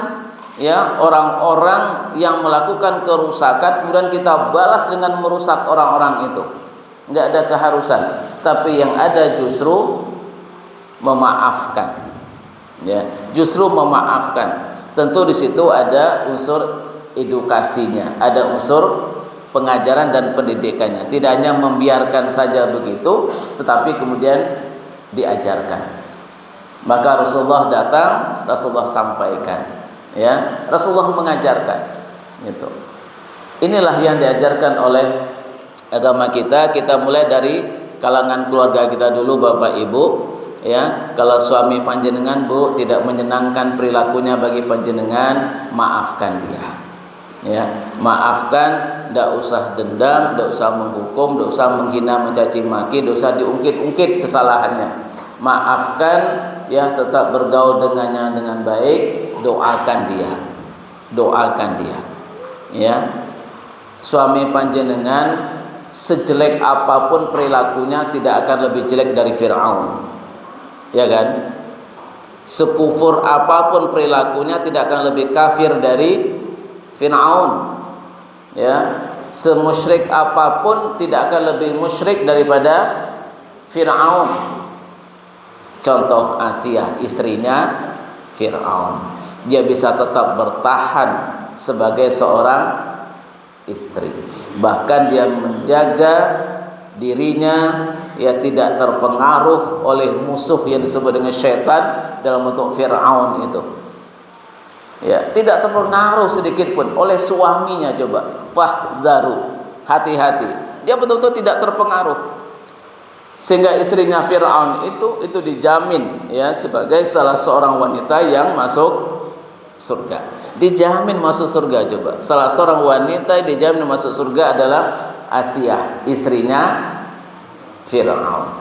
ya orang-orang yang melakukan kerusakan kemudian kita balas dengan merusak orang-orang itu. Enggak ada keharusan, tapi yang ada justru memaafkan. Ya, justru memaafkan. Tentu di situ ada unsur edukasinya, ada unsur pengajaran dan pendidikannya. Tidak hanya membiarkan saja begitu, tetapi kemudian diajarkan. Maka Rasulullah datang, Rasulullah sampaikan. Ya, Rasulullah mengajarkan gitu. Inilah yang diajarkan oleh agama kita. Kita mulai dari kalangan keluarga kita dulu, Bapak Ibu. Ya, kalau suami panjenengan Bu tidak menyenangkan perilakunya bagi panjenengan, maafkan dia. Ya, maafkan, tidak usah dendam, tidak usah menghukum, tidak usah menghina, mencaci maki, tidak usah diungkit-ungkit kesalahannya. Maafkan, ya, tetap bergaul dengannya dengan baik, doakan dia. Doakan dia. Ya. Suami panjenengan sejelek apapun perilakunya tidak akan lebih jelek dari Fir'aun. Ya kan? Sekufur apapun perilakunya tidak akan lebih kafir dari Fir'aun. Ya. Semusyrik apapun tidak akan lebih musyrik daripada Fir'aun. Contoh Asiyah, istrinya Fir'aun. Dia bisa tetap bertahan sebagai seorang istri. Bahkan dia menjaga dirinya, ya, tidak terpengaruh oleh musuh yang disebut dengan syaitan dalam bentuk Fir'aun itu. Ya, tidak terpengaruh sedikit pun oleh suaminya. Coba, fahzaru, hati-hati. Dia betul-betul tidak terpengaruh. Sehingga istrinya Fir'aun itu dijamin, ya, sebagai salah seorang wanita yang masuk surga. Dijamin masuk surga. Coba, salah seorang wanita yang dijamin masuk surga adalah Asiyah, istrinya Fir'aun.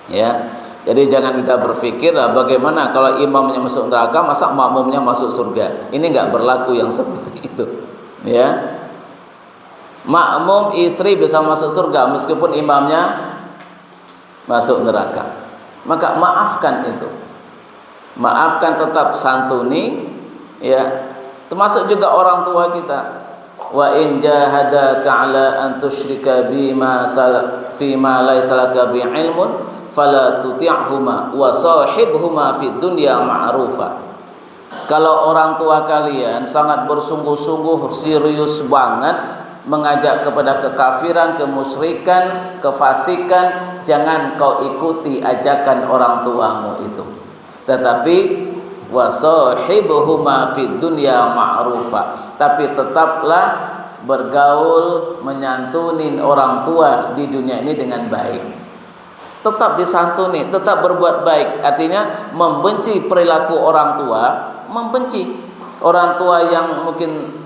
Ya, jadi jangan kita berpikir bagaimana kalau imamnya masuk neraka, masa makmumnya masuk surga. Ini enggak berlaku yang seperti itu. Ya, makmum istri bisa masuk surga meskipun imamnya masuk neraka. Maka maafkan itu. Maafkan, tetap santuni, ya. Termasuk juga orang tua kita. Wa in jahadaka 'ala an tusyrika bima fima laysa laka bi 'ilmun fala tuti'huma wa sahibhuma fid dunya ma'rufa. Kalau orang tua kalian sangat bersungguh-sungguh, serius banget mengajak kepada kekafiran, kemusyrikan, kefasikan, jangan kau ikuti ajakan orang tuamu itu. Tetapi wasahibuhuma fid dunya ma'rufa. Tapi tetaplah bergaul, menyantunin orang tua di dunia ini dengan baik. Tetap disantuni, tetap berbuat baik. Artinya membenci perilaku orang tua, membenci orang tua yang mungkin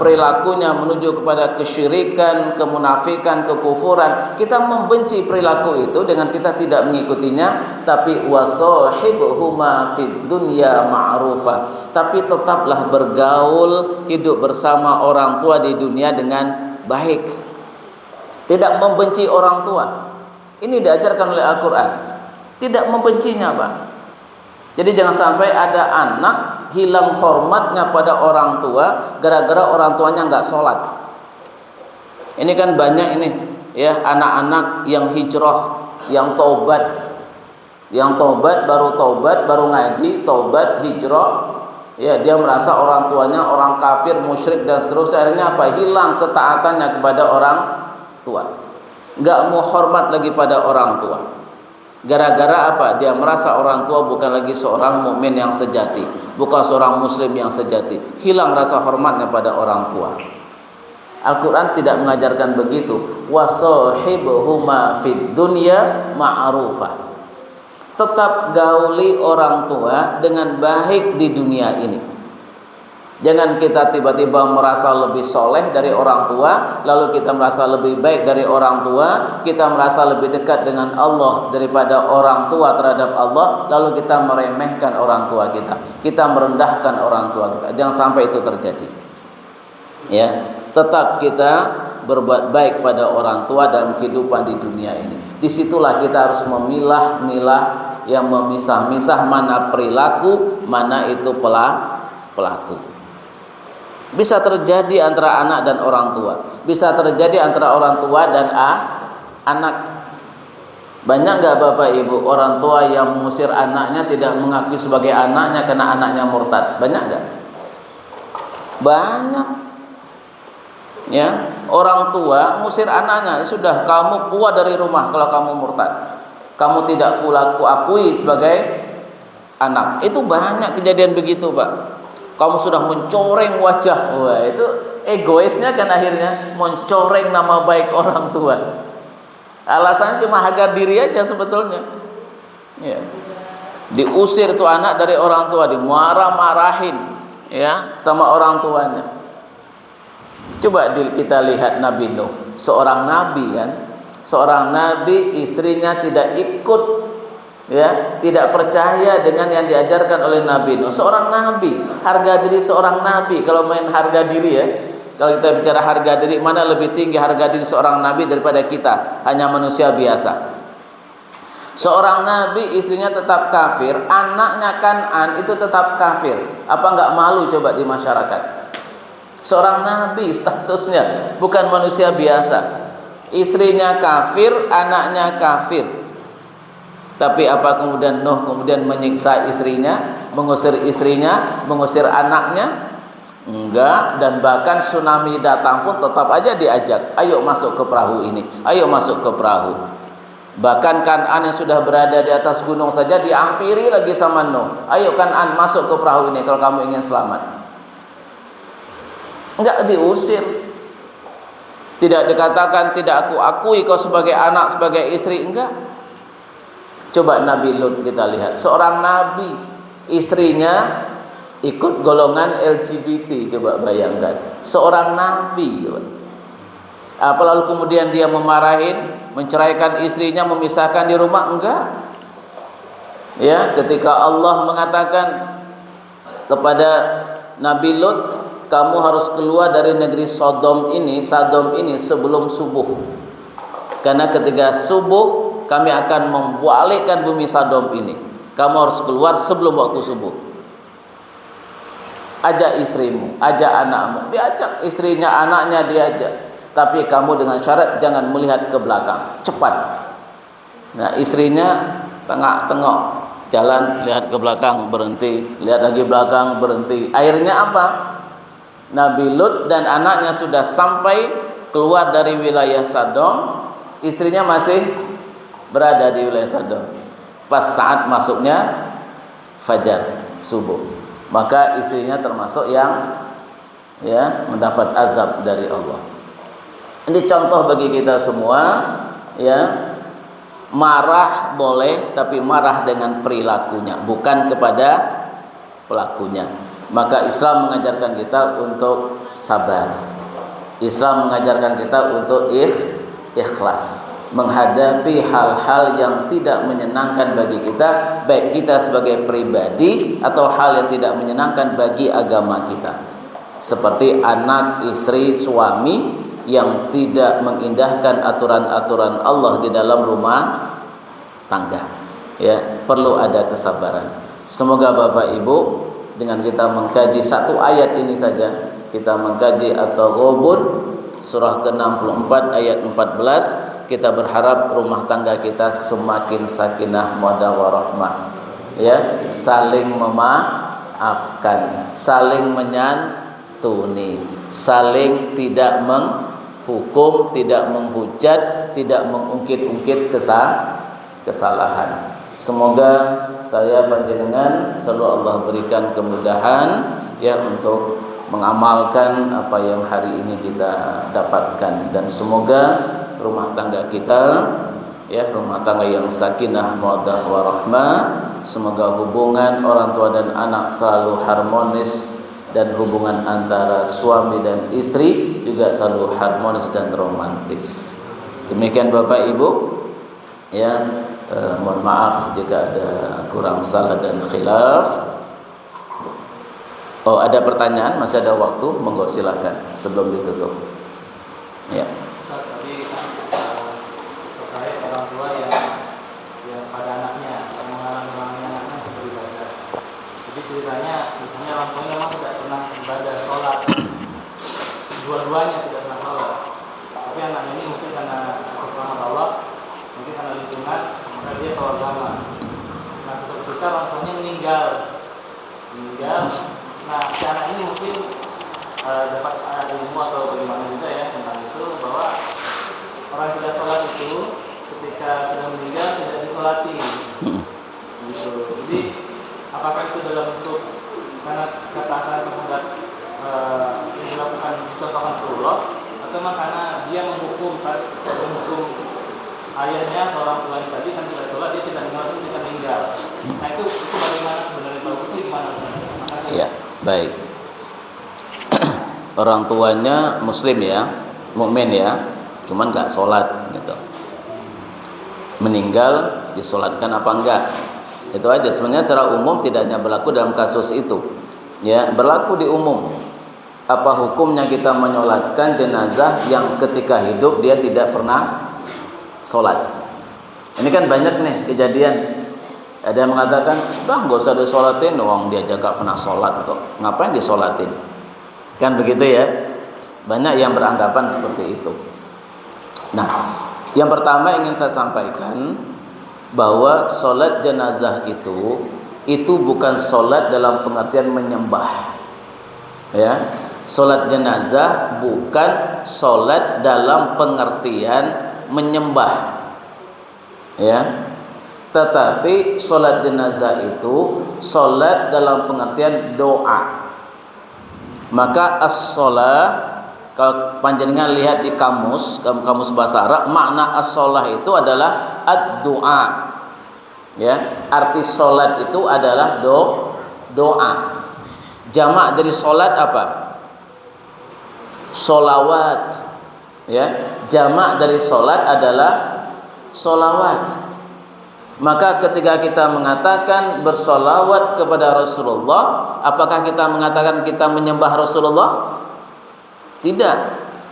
perilakunya menuju kepada kesyirikan, kemunafikan, kekufuran. Kita membenci perilaku itu dengan kita tidak mengikutinya. Tapi wasahibuhuma fid dunya ma'rufa. Tapi tetaplah bergaul, hidup bersama orang tua di dunia dengan baik. Tidak membenci orang tua. Ini diajarkan oleh Al-Quran. Tidak membencinya, Pak. Jadi jangan sampai ada anak hilang hormatnya pada orang tua gara-gara orang tuanya nggak sholat. Ini kan banyak ini, ya, anak-anak yang hijrah, yang tobat, baru ngaji, tobat, hijrah, ya, dia merasa orang tuanya orang kafir, musyrik dan seterusnya. Akhirnya apa? Hilang ketaatannya kepada orang tua, nggak mau hormat lagi pada orang tua. Gara-gara apa? Dia merasa orang tua bukan lagi seorang mukmin yang sejati, bukan seorang muslim yang sejati. Hilang rasa hormatnya pada orang tua. Al-Quran tidak mengajarkan begitu. Wasahibuhuma fid dunya ma'rufa. Tetap gauli orang tua dengan baik di dunia ini. Jangan kita tiba-tiba merasa lebih soleh dari orang tua, lalu kita merasa lebih baik dari orang tua, kita merasa lebih dekat dengan Allah daripada orang tua terhadap Allah, lalu kita meremehkan orang tua kita merendahkan orang tua kita. Jangan sampai itu terjadi. Ya, tetap kita berbuat baik pada orang tua dalam kehidupan di dunia ini. Disitulah kita harus memilah-milah, yang memisah-misah mana perilaku, mana itu pelaku. Bisa terjadi antara anak dan orang tua, bisa terjadi antara orang tua dan anak. Banyak nggak Bapak Ibu orang tua yang mengusir anaknya, tidak mengakui sebagai anaknya karena anaknya murtad? Banyak nggak? Banyak. Ya, orang tua mengusir anaknya, sudah kamu keluar dari rumah kalau kamu murtad, kamu tidak aku akui sebagai anak. Itu banyak kejadian begitu, Pak. kamu sudah mencoreng wajah. Wah, itu egoisnya kan akhirnya mencoreng nama baik orang tua. Alasannya cuma harga diri aja sebetulnya. Ya. Diusir tuh anak dari orang tua, dimarah-marahin ya sama orang tuanya. Coba kita lihat Nabi Nuh, seorang nabi kan, seorang nabi, istrinya tidak ikut ya, tidak percaya dengan yang diajarkan oleh Nabi Nuh. Seorang nabi, harga diri seorang nabi. Kalau main harga diri ya, kalau kita bicara harga diri, mana lebih tinggi harga diri seorang nabi daripada kita, hanya manusia biasa. Seorang nabi, istrinya tetap kafir, anaknya Kan'an itu tetap kafir. Apa enggak malu coba di masyarakat? Seorang nabi statusnya, bukan manusia biasa. Istrinya kafir, anaknya kafir. Tapi apa kemudian Nuh kemudian menyiksa istrinya, mengusir istrinya, mengusir anaknya? Enggak, dan bahkan tsunami datang pun tetap aja diajak, ayo masuk ke perahu ini, ayo masuk ke perahu. Bahkan Kan'an yang sudah berada di atas gunung saja dihampiri lagi sama Nuh. Ayo Kan'an masuk ke perahu ini kalau kamu ingin selamat. Enggak diusir. Tidak dikatakan tidak aku akui kau sebagai anak, sebagai istri, enggak. Coba Nabi Lut kita lihat, seorang nabi, istrinya ikut golongan LGBT, coba bayangkan. Seorang nabi, coba. Apalagi kemudian dia memarahin, menceraikan istrinya, memisahkan di rumah? Enggak. Ya, ketika Allah mengatakan kepada Nabi Lut, kamu harus keluar dari negeri Sodom ini sebelum subuh. Karena ketika subuh kami akan membalikkan bumi Sodom ini. Kamu harus keluar sebelum waktu subuh. Ajak istrimu, ajak anakmu, diajak istrinya, anaknya diajak. Tapi kamu dengan syarat jangan melihat ke belakang, cepat. Nah, istrinya tengok jalan, lihat ke belakang, berhenti, lihat lagi belakang, berhenti. Akhirnya apa? Nabi Lut dan anaknya sudah sampai keluar dari wilayah Sodom, istrinya masih berada di wilayah Sodom. Pas saat masuknya fajar, subuh, maka istrinya termasuk yang ya mendapat azab dari Allah. Ini contoh bagi kita semua ya, marah boleh tapi marah dengan perilakunya, bukan kepada pelakunya. Maka Islam mengajarkan kita untuk sabar. Islam mengajarkan kita untuk ikhlas menghadapi hal-hal yang tidak menyenangkan bagi kita, baik kita sebagai pribadi atau hal yang tidak menyenangkan bagi agama kita. Seperti anak, istri, suami yang tidak mengindahkan aturan-aturan Allah di dalam rumah tangga. Ya, perlu ada kesabaran. Semoga Bapak Ibu dengan kita mengkaji satu ayat ini saja, kita mengkaji At-Taghabun surah ke-64 ayat 14, kita berharap rumah tangga kita semakin sakinah, mawaddah warahmah. Ya, saling memaafkan, saling menyantuni, saling tidak menghukum, tidak menghujat, tidak mengungkit-ungkit kesalahan. Semoga saya panjenengan selalu Allah berikan kemudahan ya untuk mengamalkan apa yang hari ini kita dapatkan, dan semoga rumah tangga kita ya rumah tangga yang sakinah, mawaddah warahmah, semoga hubungan orang tua dan anak selalu harmonis, dan hubungan antara suami dan istri juga selalu harmonis dan romantis. Demikian Bapak Ibu ya, mohon maaf jika ada kurang salah dan khilaf. Oh, ada pertanyaan, masih ada waktu, monggo silakan sebelum ditutup. Ya. Tadi terkait orang tua yang pada anaknya menghalang-halangi anaknya beribadah. Jadi ceritanya, misalnya orang tuanya memang tidak pernah ibadah sholat, dua-duanya tidak pernah sholat. Tapi anaknya ini mungkin karena kesalahan Allah, mungkin karena lingkungan, maka dia tahu agama. Nah, suatu ketika orang tuanya meninggal. Nah, si anak ini mungkin dapat ilmu atau bagaimana juga ya tentang itu, bahwa orang yang tidak sholat itu ketika sudah meninggal tidak disolati. Gitu. Jadi apakah itu dalam bentuk karena ketaatan terhadap yang dilakukan dicontohkan Rasulullah, atau memang karena dia menghukum ayahnya atau orang tuanya tadi kan tidak sholat, dia tidak meninggal. Nah itu bagaimana sebenarnya bagusnya gimana? Ya, baik. Orang tuanya muslim ya, mukmin ya, cuman nggak sholat gitu. Meninggal disolatkan apa enggak? Itu aja. Sebenarnya secara umum tidak hanya berlaku dalam kasus itu, ya, berlaku di umum. Apa hukumnya kita menyolatkan jenazah yang ketika hidup dia tidak pernah sholat? Ini kan banyak nih kejadian. Ada yang mengatakan, dah nggak usah disolatin, doang dia aja gak pernah sholat kok, ngapain disolatin? Kan begitu ya. Banyak yang beranggapan seperti itu. Nah, yang pertama ingin saya sampaikan bahwa sholat jenazah itu bukan sholat dalam pengertian menyembah. Ya, sholat jenazah bukan sholat dalam pengertian menyembah. Ya, tetapi sholat jenazah itu sholat dalam pengertian doa. Maka as-sholah, kalau panjenengan lihat di kamus bahasa Arab, makna as-sholah itu adalah ad-doa. Ya, arti sholat itu adalah doa. Jamak dari sholat apa? Sholawat. Ya, jamak dari sholat adalah sholawat. Maka ketika kita mengatakan bersolawat kepada Rasulullah, apakah kita mengatakan kita menyembah Rasulullah? Tidak.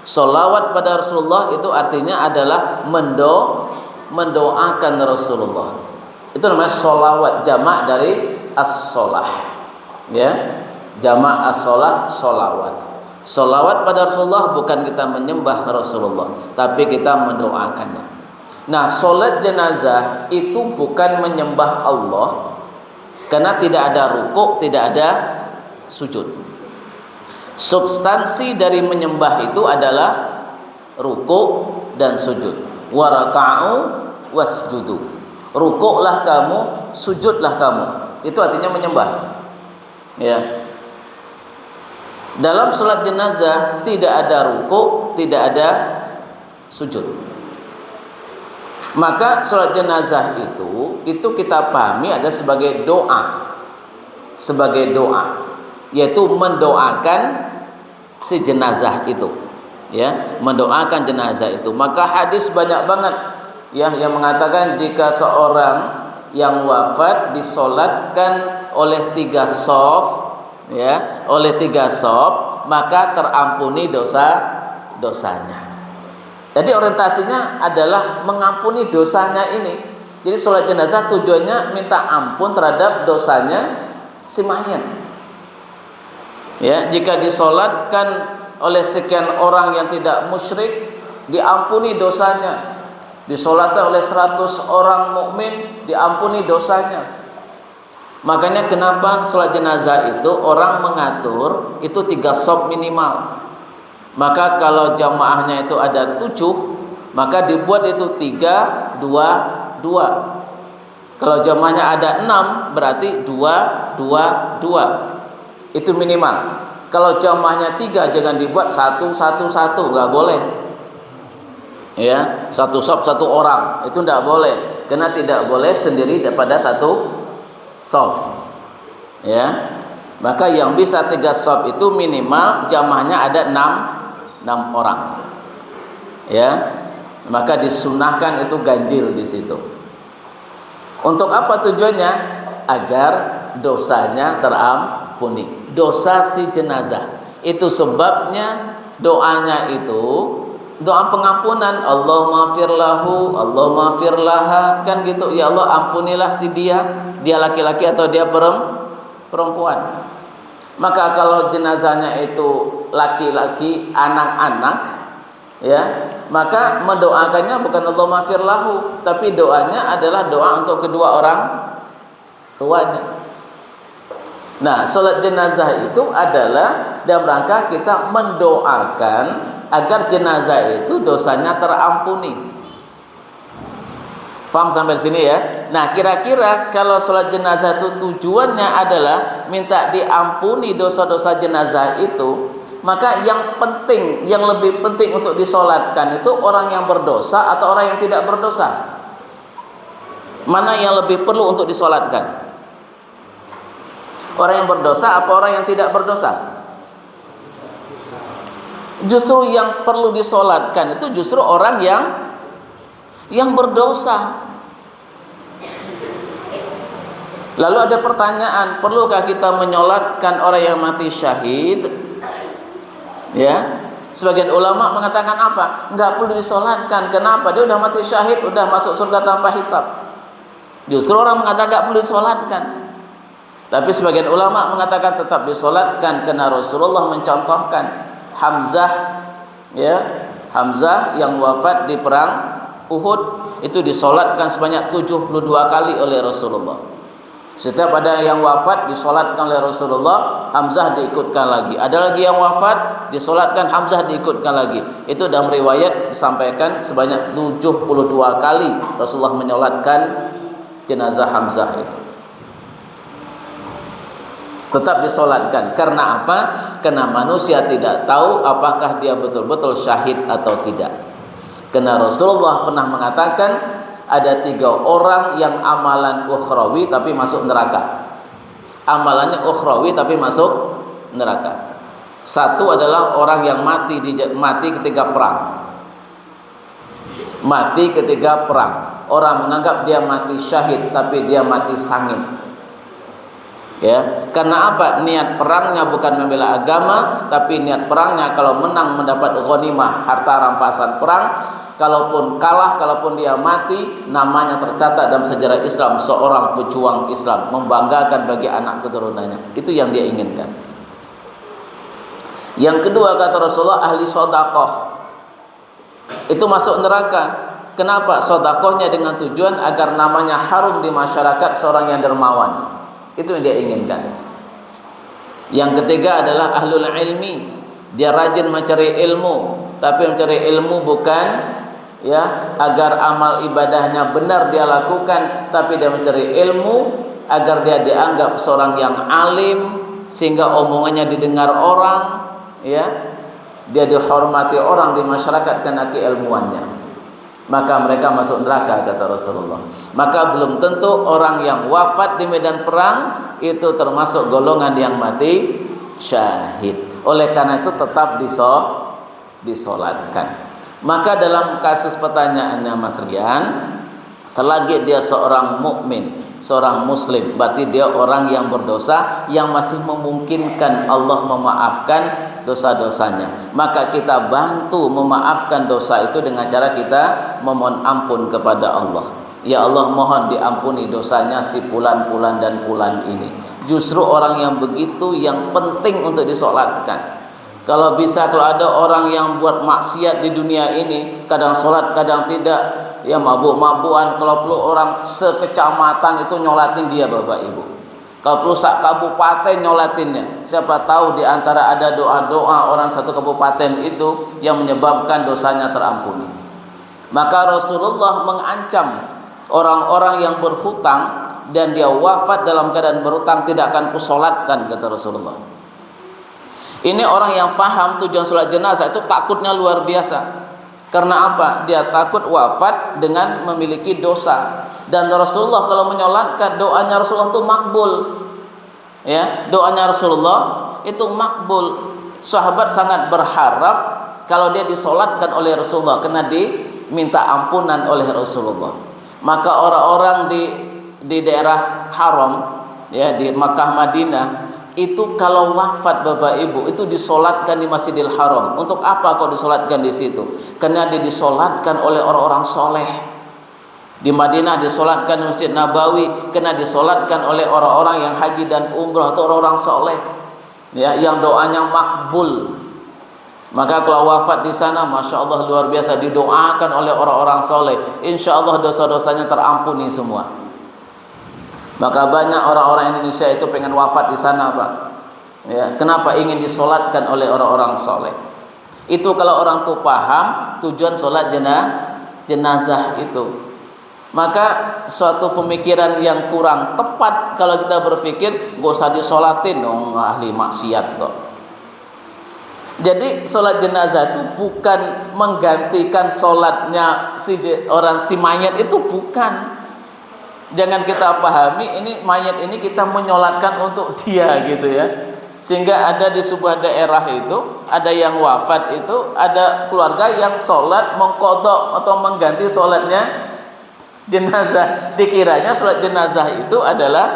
Solawat pada Rasulullah itu artinya adalah mendoakan Rasulullah. Itu namanya solawat, jamak dari as-sholah. Ya, jamak as-sholah, solawat. Solawat pada Rasulullah bukan kita menyembah Rasulullah, tapi kita mendoakannya. Nah, sholat jenazah itu bukan menyembah Allah, karena tidak ada rukuk, tidak ada sujud. Substansi dari menyembah itu adalah rukuk dan sujud. Waraka'u wasjudu. Rukuklah kamu, sujudlah kamu. Itu artinya menyembah. Ya. Dalam sholat jenazah tidak ada rukuk, tidak ada sujud. Maka sholat jenazah itu kita pahami ada sebagai doa, yaitu mendoakan si jenazah itu, ya, mendoakan jenazah itu. Maka hadis banyak banget ya yang mengatakan jika seorang yang wafat disolatkan oleh 3 shaf, ya, oleh 3 shaf, maka terampuni dosanya. Jadi orientasinya adalah mengampuni dosanya ini. Jadi sholat jenazah tujuannya minta ampun terhadap dosanya si mayit. Ya, jika disolatkan oleh sekian orang yang tidak musyrik, diampuni dosanya. Disolatkan oleh 100 orang mukmin, diampuni dosanya. Makanya kenapa sholat jenazah itu orang mengatur itu 3 shaf minimal. Maka kalau jamaahnya itu ada 7, maka dibuat itu 3, 2, 2. Kalau jamaahnya ada 6, berarti 2, 2, 2. Itu minimal. Kalau jamaahnya 3, jangan dibuat 1, 1, 1, nggak boleh. Ya, 1 shaf 1 orang, itu nggak boleh. Karena tidak boleh sendiri pada 1 shaf. Ya, maka yang bisa 3 shaf itu minimal jamaahnya ada 6 orang, ya, maka disunahkan itu ganjil di situ. Untuk apa tujuannya? Agar dosanya terampuni, dosa si jenazah. Itu sebabnya doanya itu doa pengampunan. Allahumma firlahu, Allahumma firlaha, kan gitu. Ya Allah, ampunilah si dia laki-laki atau dia perempuan. Maka kalau jenazahnya itu laki-laki, anak-anak, ya, maka mendoakannya bukan Allahumma firlahu, tapi doanya adalah doa untuk kedua orang tuanya. Nah, sholat jenazah itu adalah dalam rangka kita mendoakan agar jenazah itu dosanya terampuni. Paham sampai sini ya? Nah, kira-kira kalau sholat jenazah itu tujuannya adalah minta diampuni dosa-dosa jenazah itu, maka yang penting, yang lebih penting untuk disolatkan itu orang yang berdosa atau orang yang tidak berdosa? Mana yang lebih perlu untuk disolatkan? Orang yang berdosa apa orang yang tidak berdosa? Justru yang perlu disolatkan itu justru orang yang berdosa. Lalu ada pertanyaan, perlukah kita menyolatkan orang yang mati syahid? Ya, sebagian ulama mengatakan apa? Enggak perlu disolatkan. Kenapa? Dia udah mati syahid, udah masuk surga tanpa hisab. Justru orang mengatakan enggak perlu disolatkan. Tapi sebagian ulama mengatakan tetap disolatkan karena Rasulullah mencontohkan Hamzah, ya, Hamzah yang wafat di perang Uhud itu disolatkan sebanyak 72 kali oleh Rasulullah. Setiap ada yang wafat disolatkan oleh Rasulullah, Hamzah diikutkan lagi. Ada lagi yang wafat disolatkan, Hamzah diikutkan lagi. Itu dalam riwayat disampaikan sebanyak 72 kali Rasulullah menyolatkan jenazah Hamzah itu. Tetap disolatkan. Karena apa? Karena manusia tidak tahu apakah dia betul-betul syahid atau tidak. Karena Rasulullah pernah mengatakan ada 3 orang yang amalan ukhrawi tapi masuk neraka. Amalannya ukhrawi tapi masuk neraka. Satu adalah orang yang mati ketika perang. Mati ketika perang. Orang menganggap dia mati syahid tapi dia mati sangit. Ya, karena apa? Niat perangnya bukan membela agama, tapi niat perangnya kalau menang mendapat ghanimah, harta rampasan perang. Kalaupun kalah, kalaupun dia mati, namanya tercatat dalam sejarah Islam seorang pejuang Islam, membanggakan bagi anak keturunannya. Itu yang dia inginkan. Yang kedua kata Rasulullah, ahli sedekah itu masuk neraka. Kenapa? Sedekahnya dengan tujuan agar namanya harum di masyarakat seorang yang dermawan. Itu yang dia inginkan. Yang ketiga adalah ahlul ilmi. Dia rajin mencari ilmu, tapi mencari ilmu bukan ya agar amal ibadahnya benar dia lakukan, tapi dia mencari ilmu agar dia dianggap seorang yang alim sehingga omongannya didengar orang, ya. Dia dihormati orang di masyarakat karena keilmuannya. Maka mereka masuk neraka kata Rasulullah. Maka belum tentu orang yang wafat di medan perang itu termasuk golongan yang mati syahid. Oleh karena itu tetap disolatkan. Maka dalam kasus pertanyaannya Mas Rian, selagi dia seorang mukmin, seorang muslim, berarti dia orang yang berdosa yang masih memungkinkan Allah memaafkan dosa-dosanya. Maka kita bantu memaafkan dosa itu dengan cara kita memohon ampun kepada Allah. Ya Allah, mohon diampuni dosanya si fulan-fulan dan fulan ini. Justru orang yang begitu yang penting untuk disolatkan. Kalau bisa, kalau ada orang yang buat maksiat di dunia ini, kadang sholat kadang tidak, ya mabuk-mabukan, kalau perlu orang sekecamatan itu nyolatin dia Bapak Ibu. Kalau perlu sak kabupaten nyolatinnya. Siapa tahu di antara ada doa-doa orang satu kabupaten itu yang menyebabkan dosanya terampuni. Maka Rasulullah mengancam orang-orang yang berhutang dan dia wafat dalam keadaan berhutang tidak akan kusolatkan kata Rasulullah. Ini orang yang paham tujuan sholat jenazah itu takutnya luar biasa. Karena apa? Dia takut wafat dengan memiliki dosa. Dan Rasulullah kalau menyolatkan, doanya Rasulullah itu makbul. Ya, doanya Rasulullah itu makbul. Sahabat sangat berharap kalau dia disolatkan oleh Rasulullah karena diminta ampunan oleh Rasulullah. Maka orang-orang di daerah haram, ya di Makkah Madinah, itu kalau wafat Bapak Ibu itu disolatkan di Masjidil Haram. Untuk apa kau disolatkan di situ? Karena dia disolatkan oleh orang-orang soleh. Di Madinah disolatkan di Masjid Nabawi karena disolatkan oleh orang-orang yang haji dan umrah atau orang-orang soleh, ya, yang doanya makbul. Maka kalau wafat di sana, masya Allah luar biasa didoakan oleh orang-orang soleh. Insya Allah dosa-dosanya terampuni semua. Maka banyak orang-orang Indonesia itu pengen wafat di sana, Pak. Ya, kenapa ingin disolatkan oleh orang-orang soleh? Itu kalau orang tuh paham tujuan solat jenazah itu. Maka suatu pemikiran yang kurang tepat kalau kita berpikir gak usah disolatin dong, ahli maksiat kok. Jadi sholat jenazah itu bukan menggantikan sholatnya si mayat, itu bukan. Jangan kita pahami ini mayat ini kita menyolatkan untuk dia gitu ya. Sehingga ada di sebuah daerah itu ada yang wafat itu, ada keluarga yang sholat mengqadha atau mengganti sholatnya jenazah. Dikiranya sholat jenazah itu adalah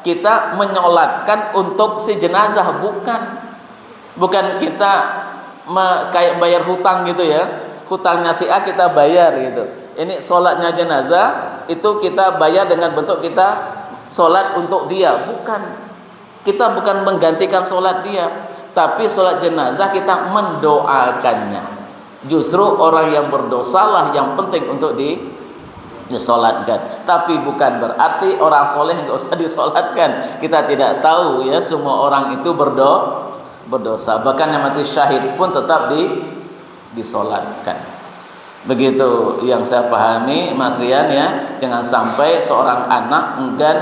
kita menyolatkan untuk si jenazah, bukan kita kayak bayar hutang gitu ya, hutangnya si A kita bayar gitu. Ini sholatnya jenazah itu kita bayar dengan bentuk kita sholat untuk dia, kita bukan menggantikan sholat dia, tapi sholat jenazah kita mendoakannya. Justru orang yang berdosalah yang penting untuk disolatkan. Tapi bukan berarti orang soleh nggak usah disolatkan. Kita tidak tahu ya, semua orang itu berdosa. Bahkan yang mati syahid pun tetap disolatkan. Begitu yang saya pahami, Mas Rian ya. Jangan sampai seorang anak enggan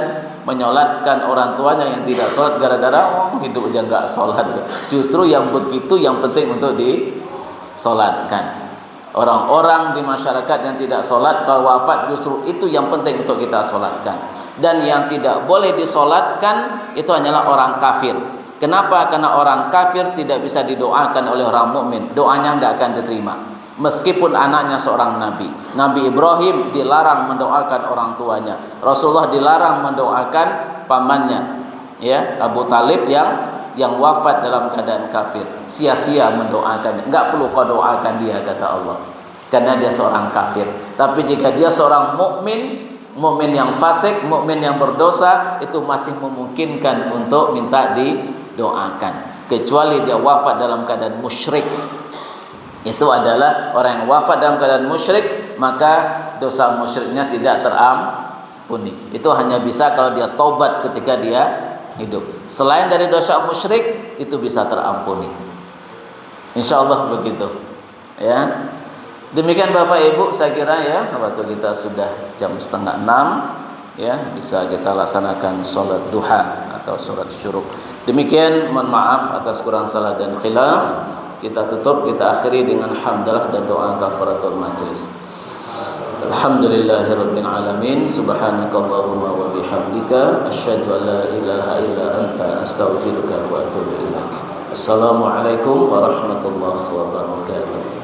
menyolatkan orang tuanya yang tidak sholat gara-gara hidup aja nggak sholat. Justru yang begitu yang penting untuk disolatkan. Orang-orang di masyarakat yang tidak sholat kalau wafat justru itu yang penting untuk kita sholatkan. Dan yang tidak boleh disolatkan itu hanyalah orang kafir. Kenapa? Karena orang kafir tidak bisa didoakan oleh orang mukmin. Doanya nggak akan diterima. Meskipun anaknya seorang nabi. Nabi Ibrahim dilarang mendoakan orang tuanya. Rasulullah dilarang mendoakan pamannya, ya, Abu Talib yang wafat dalam keadaan kafir. Sia-sia mendoakan. Enggak perlu kau doakan dia, kata Allah, karena dia seorang kafir. Tapi jika dia seorang mukmin yang fasik, mukmin yang berdosa, itu masih memungkinkan untuk minta didoakan. Kecuali dia wafat dalam keadaan musyrik. Itu adalah orang yang wafat dalam keadaan musyrik, maka dosa musyriknya tidak terampuni. Itu hanya bisa kalau dia taubat ketika dia hidup. Selain dari dosa musyrik itu bisa terampuni. Insyaallah begitu. Ya. Demikian Bapak Ibu, saya kira ya waktu kita sudah jam 5:30 ya, bisa kita laksanakan sholat duha atau sholat syuruk. Demikian, mohon maaf atas kurang salah dan khilaf. Kita tutup, kita akhiri dengan hamdalah dan doa kafaratul majlis. Alhamdulillahirabbil alamin, subhanakallahumma wa bihamdika asyhadu an la ilaha illa anta astaghfiruka wa atubu ilaik. Assalamualaikum warahmatullahi wabarakatuh.